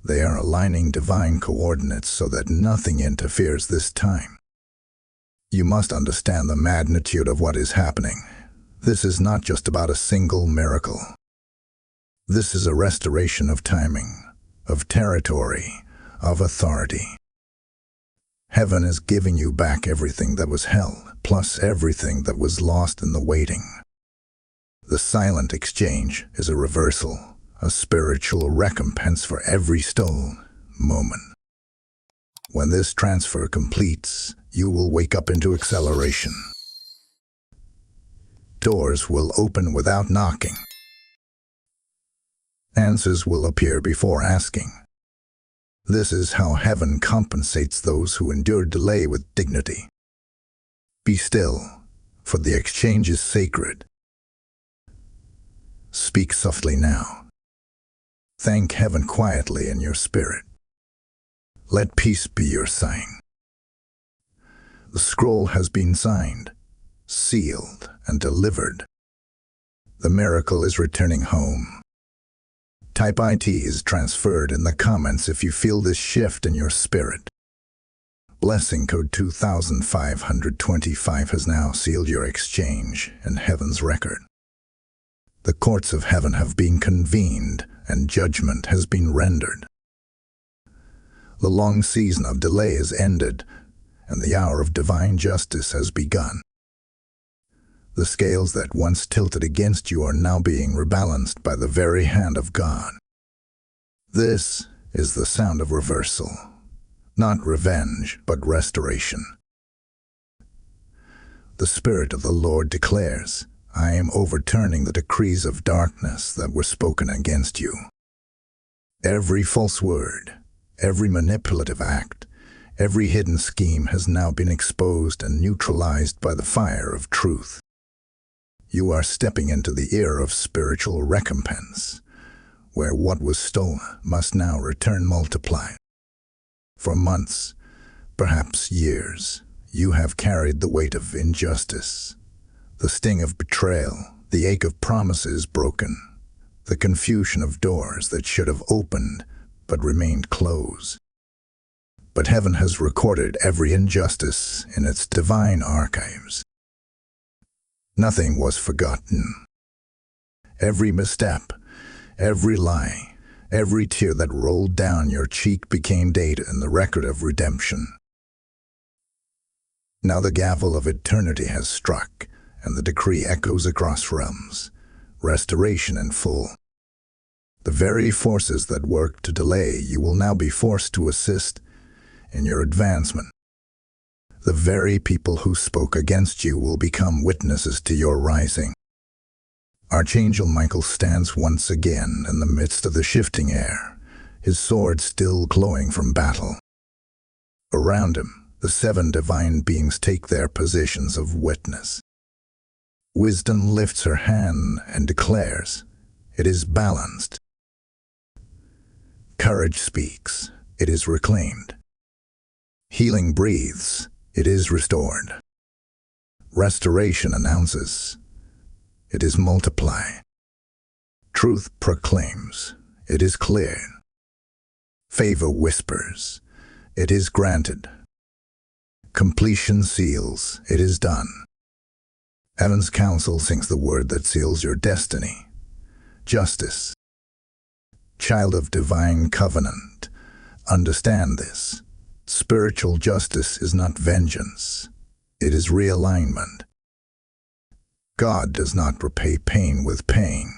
They are aligning divine coordinates so that nothing interferes this time. You must understand the magnitude of what is happening. This is not just about a single miracle. This is a restoration of timing, of territory, of authority. Heaven is giving you back everything that was held, plus everything that was lost in the waiting. The silent exchange is a reversal, a spiritual recompense for every stolen moment. When this transfer completes, you will wake up into acceleration. Doors will open without knocking. Answers will appear before asking. This is how heaven compensates those who endure delay with dignity. Be still, for the exchange is sacred. Speak softly now. Thank heaven quietly in your spirit. Let peace be your sign. The scroll has been signed, sealed, and delivered. The miracle is returning home. Type IT is transferred in the comments if you feel this shift in your spirit. Blessing code 2525 has now sealed your exchange in heaven's record. The courts of heaven have been convened and judgment has been rendered. The long season of delay is ended and the hour of divine justice has begun. The scales that once tilted against you are now being rebalanced by the very hand of God. This is the sound of reversal, not revenge, but restoration. The Spirit of the Lord declares, I am overturning the decrees of darkness that were spoken against you. Every false word, every manipulative act, every hidden scheme has now been exposed and neutralized by the fire of truth. You are stepping into the era of spiritual recompense, where what was stolen must now return multiplied. For months, perhaps years, you have carried the weight of injustice, the sting of betrayal, the ache of promises broken, the confusion of doors that should have opened but remained closed. But heaven has recorded every injustice in its divine archives. Nothing was forgotten. Every misstep, every lie, every tear that rolled down your cheek became data in the record of redemption. Now the gavel of eternity has struck, and the decree echoes across realms, restoration in full. The very forces that work to delay you will now be forced to assist in your advancement. The very people who spoke against you will become witnesses to your rising. Archangel Michael stands once again in the midst of the shifting air, his sword still glowing from battle. Around him, the 7 divine beings take their positions of witness. Wisdom lifts her hand and declares, it is balanced. Courage speaks, it is reclaimed. Healing breathes, it is restored. Restoration announces, it is multiplied. Truth proclaims, it is cleared. Favor whispers, it is granted. Completion seals, it is done. Heaven's counsel sings the word that seals your destiny. Justice. Child of divine covenant, understand this. Spiritual justice is not vengeance. It is realignment. God does not repay pain with pain.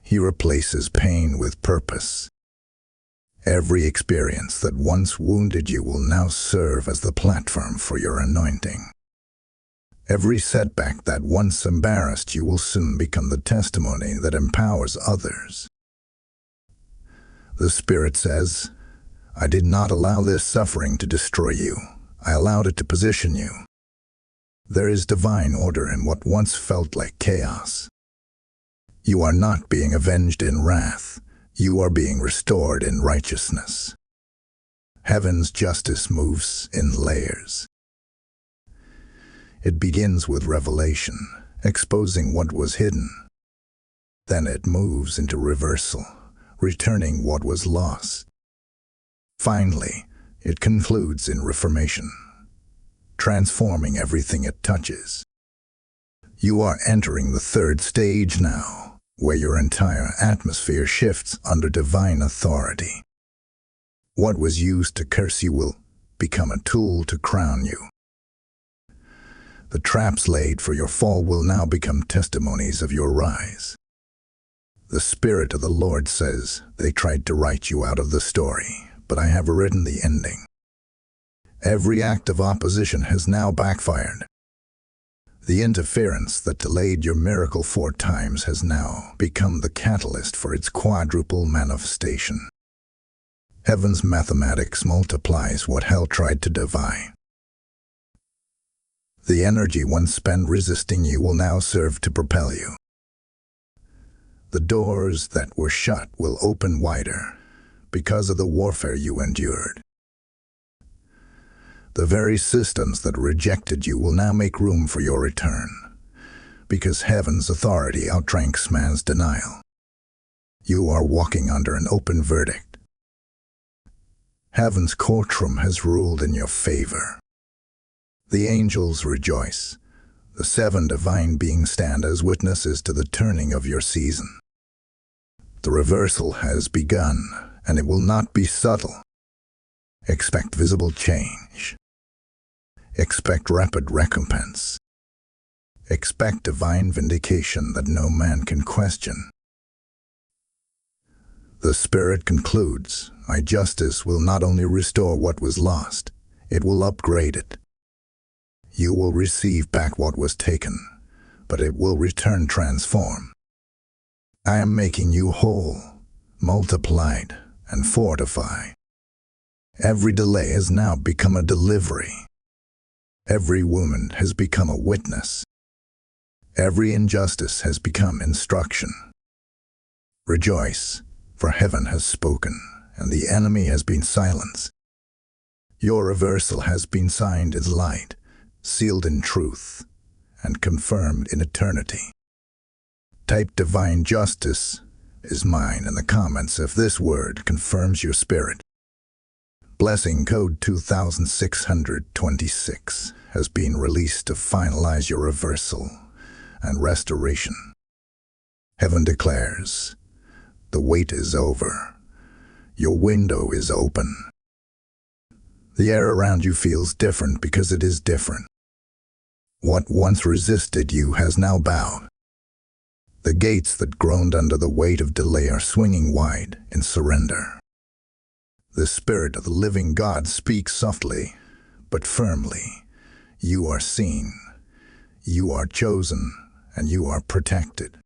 He replaces pain with purpose. Every experience that once wounded you will now serve as the platform for your anointing. Every setback that once embarrassed you will soon become the testimony that empowers others. The Spirit says, I did not allow this suffering to destroy you. I allowed it to position you. There is divine order in what once felt like chaos. You are not being avenged in wrath. You are being restored in righteousness. Heaven's justice moves in layers. It begins with revelation, exposing what was hidden. Then it moves into reversal, returning what was lost. Finally, it concludes in reformation, transforming everything it touches. You are entering the 3rd stage now, where your entire atmosphere shifts under divine authority. What was used to curse you will become a tool to crown you. The traps laid for your fall will now become testimonies of your rise. The Spirit of the Lord says, they tried to write you out of the story, but I have written the ending. Every act of opposition has now backfired. The interference that delayed your miracle 4 times has now become the catalyst for its quadruple manifestation. Heaven's mathematics multiplies what hell tried to divide. The energy once spent resisting you will now serve to propel you. The doors that were shut will open wider because of the warfare you endured. The very systems that rejected you will now make room for your return, because heaven's authority outranks man's denial. You are walking under an open verdict. Heaven's courtroom has ruled in your favor. The angels rejoice. The 7 divine beings stand as witnesses to the turning of your season. The reversal has begun, and it will not be subtle. Expect visible change. Expect rapid recompense. Expect divine vindication that no man can question. The Spirit concludes, my justice will not only restore what was lost, it will upgrade it. You will receive back what was taken, but it will return transformed. I am making you whole, multiplied, and fortified. Every delay has now become a delivery. Every woman has become a witness. Every injustice has become instruction. Rejoice, for heaven has spoken, and the enemy has been silenced. Your reversal has been signed as light, sealed in truth, and confirmed in eternity. Type divine justice is mine in the comments if this word confirms your spirit. Blessing code 2626 has been released to finalize your reversal and restoration. Heaven declares, the wait is over. Your window is open. The air around you feels different because it is different. What once resisted you has now bowed. The gates that groaned under the weight of delay are swinging wide in surrender. The Spirit of the living God speaks softly, but firmly. You are seen, you are chosen, and you are protected.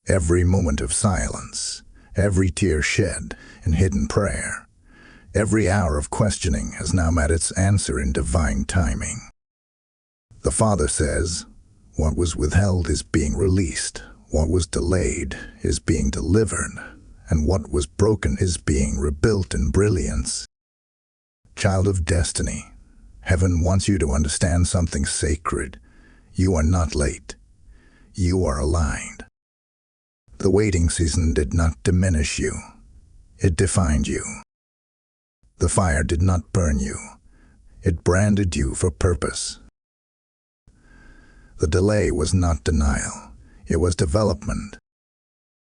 Every moment of silence, every tear shed in hidden prayer, every hour of questioning has now met its answer in divine timing. The Father says, what was withheld is being released, what was delayed is being delivered, and what was broken is being rebuilt in brilliance. Child of destiny, heaven wants you to understand something sacred. You are not late. You are aligned. The waiting season did not diminish you. It defined you. The fire did not burn you. It branded you for purpose. The delay was not denial. It was development.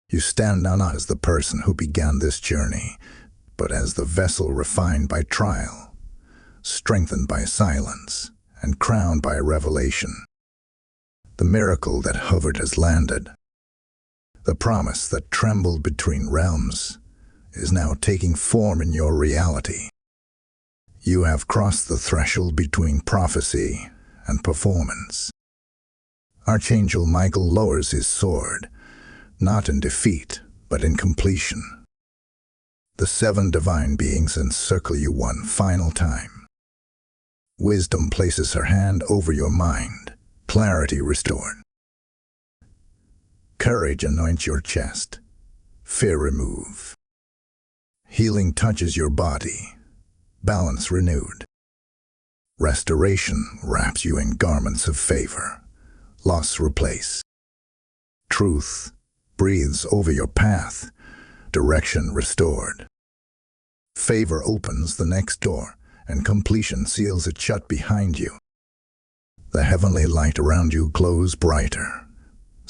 You stand now not as the person who began this journey, but as the vessel refined by trial, strengthened by silence, and crowned by revelation. The miracle that hovered has landed. The promise that trembled between realms is now taking form in your reality. You have crossed the threshold between prophecy and performance. Archangel Michael lowers his sword, not in defeat, but in completion. The 7 divine beings encircle you one final time. Wisdom places her hand over your mind, clarity restored. Courage anoints your chest, fear remove. Healing touches your body, balance renewed. Restoration wraps you in garments of favor, loss replaced. Truth breathes over your path, direction restored. Favor opens the next door, and completion seals it shut behind you. The heavenly light around you glows brighter.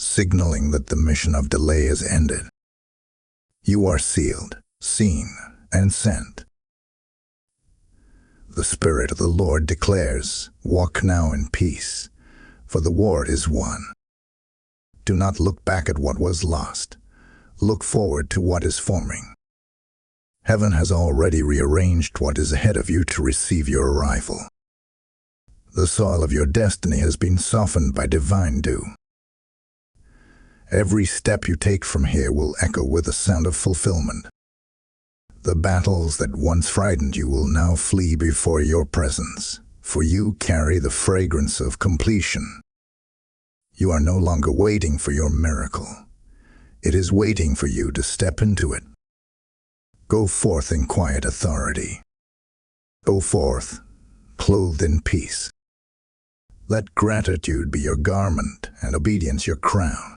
signaling that the mission of delay is ended. You are sealed, seen, and sent. The Spirit of the Lord declares, "Walk now in peace, for the war is won." Do not look back at what was lost. Look forward to what is forming. Heaven has already rearranged what is ahead of you to receive your arrival. The soil of your destiny has been softened by divine dew. Every step you take from here will echo with the sound of fulfillment. The battles that once frightened you will now flee before your presence, for you carry the fragrance of completion. You are no longer waiting for your miracle. It is waiting for you to step into it. Go forth in quiet authority. Go forth, clothed in peace. Let gratitude be your garment and obedience your crown.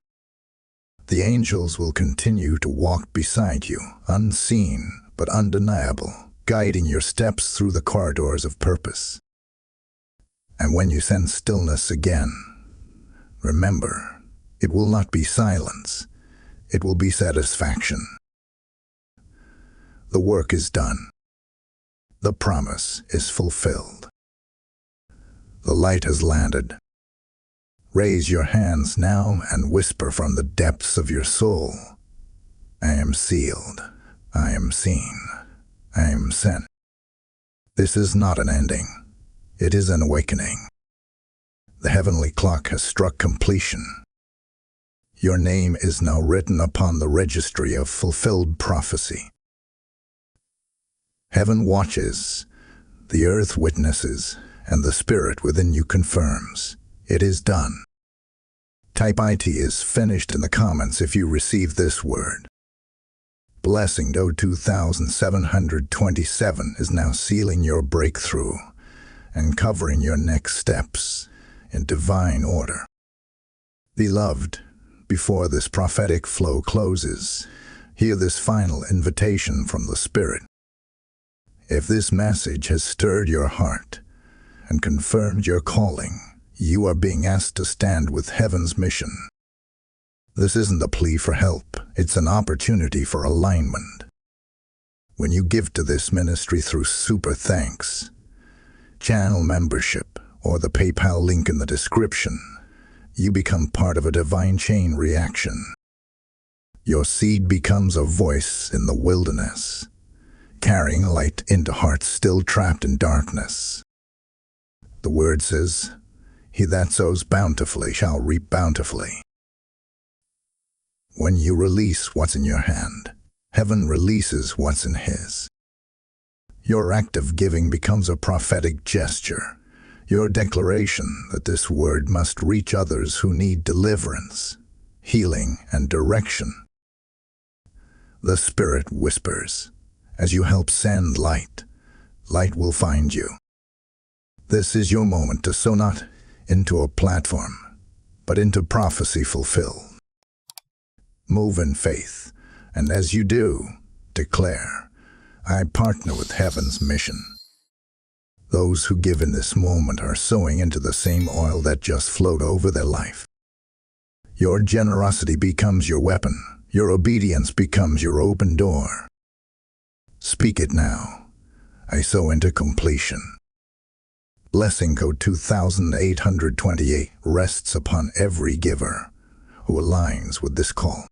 The angels will continue to walk beside you, unseen but undeniable, guiding your steps through the corridors of purpose. And when you sense stillness again, remember, it will not be silence, it will be satisfaction. The work is done. The promise is fulfilled. The light has landed. Raise your hands now and whisper from the depths of your soul, "I am sealed. I am seen. I am sent." This is not an ending. It is an awakening. The heavenly clock has struck completion. Your name is now written upon the registry of fulfilled prophecy. Heaven watches, the earth witnesses, and the Spirit within you confirms. It is done. Type "IT is finished" in the comments if you receive this word. Blessing Do 2727 is now sealing your breakthrough and covering your next steps in divine order. Beloved, before this prophetic flow closes, hear this final invitation from the Spirit. If this message has stirred your heart and confirmed your calling, you are being asked to stand with heaven's mission. This isn't a plea for help, it's an opportunity for alignment. When you give to this ministry through super thanks, channel membership, or the PayPal link in the description, you become part of a divine chain reaction. Your seed becomes a voice in the wilderness, carrying light into hearts still trapped in darkness. The word says, "He that sows bountifully shall reap bountifully." When you release what's in your hand, heaven releases what's in his. Your act of giving becomes a prophetic gesture, your declaration that this word must reach others who need deliverance, healing, and direction. The Spirit whispers, as you help send light, light will find you. This is your moment to sow not into a platform, but into prophecy fulfilled. Move in faith, and as you do, declare, "I partner with heaven's mission." Those who give in this moment are sowing into the same oil that just flowed over their life. Your generosity becomes your weapon. Your obedience becomes your open door. Speak it now. I sow into completion. Blessing code 2828 rests upon every giver who aligns with this call.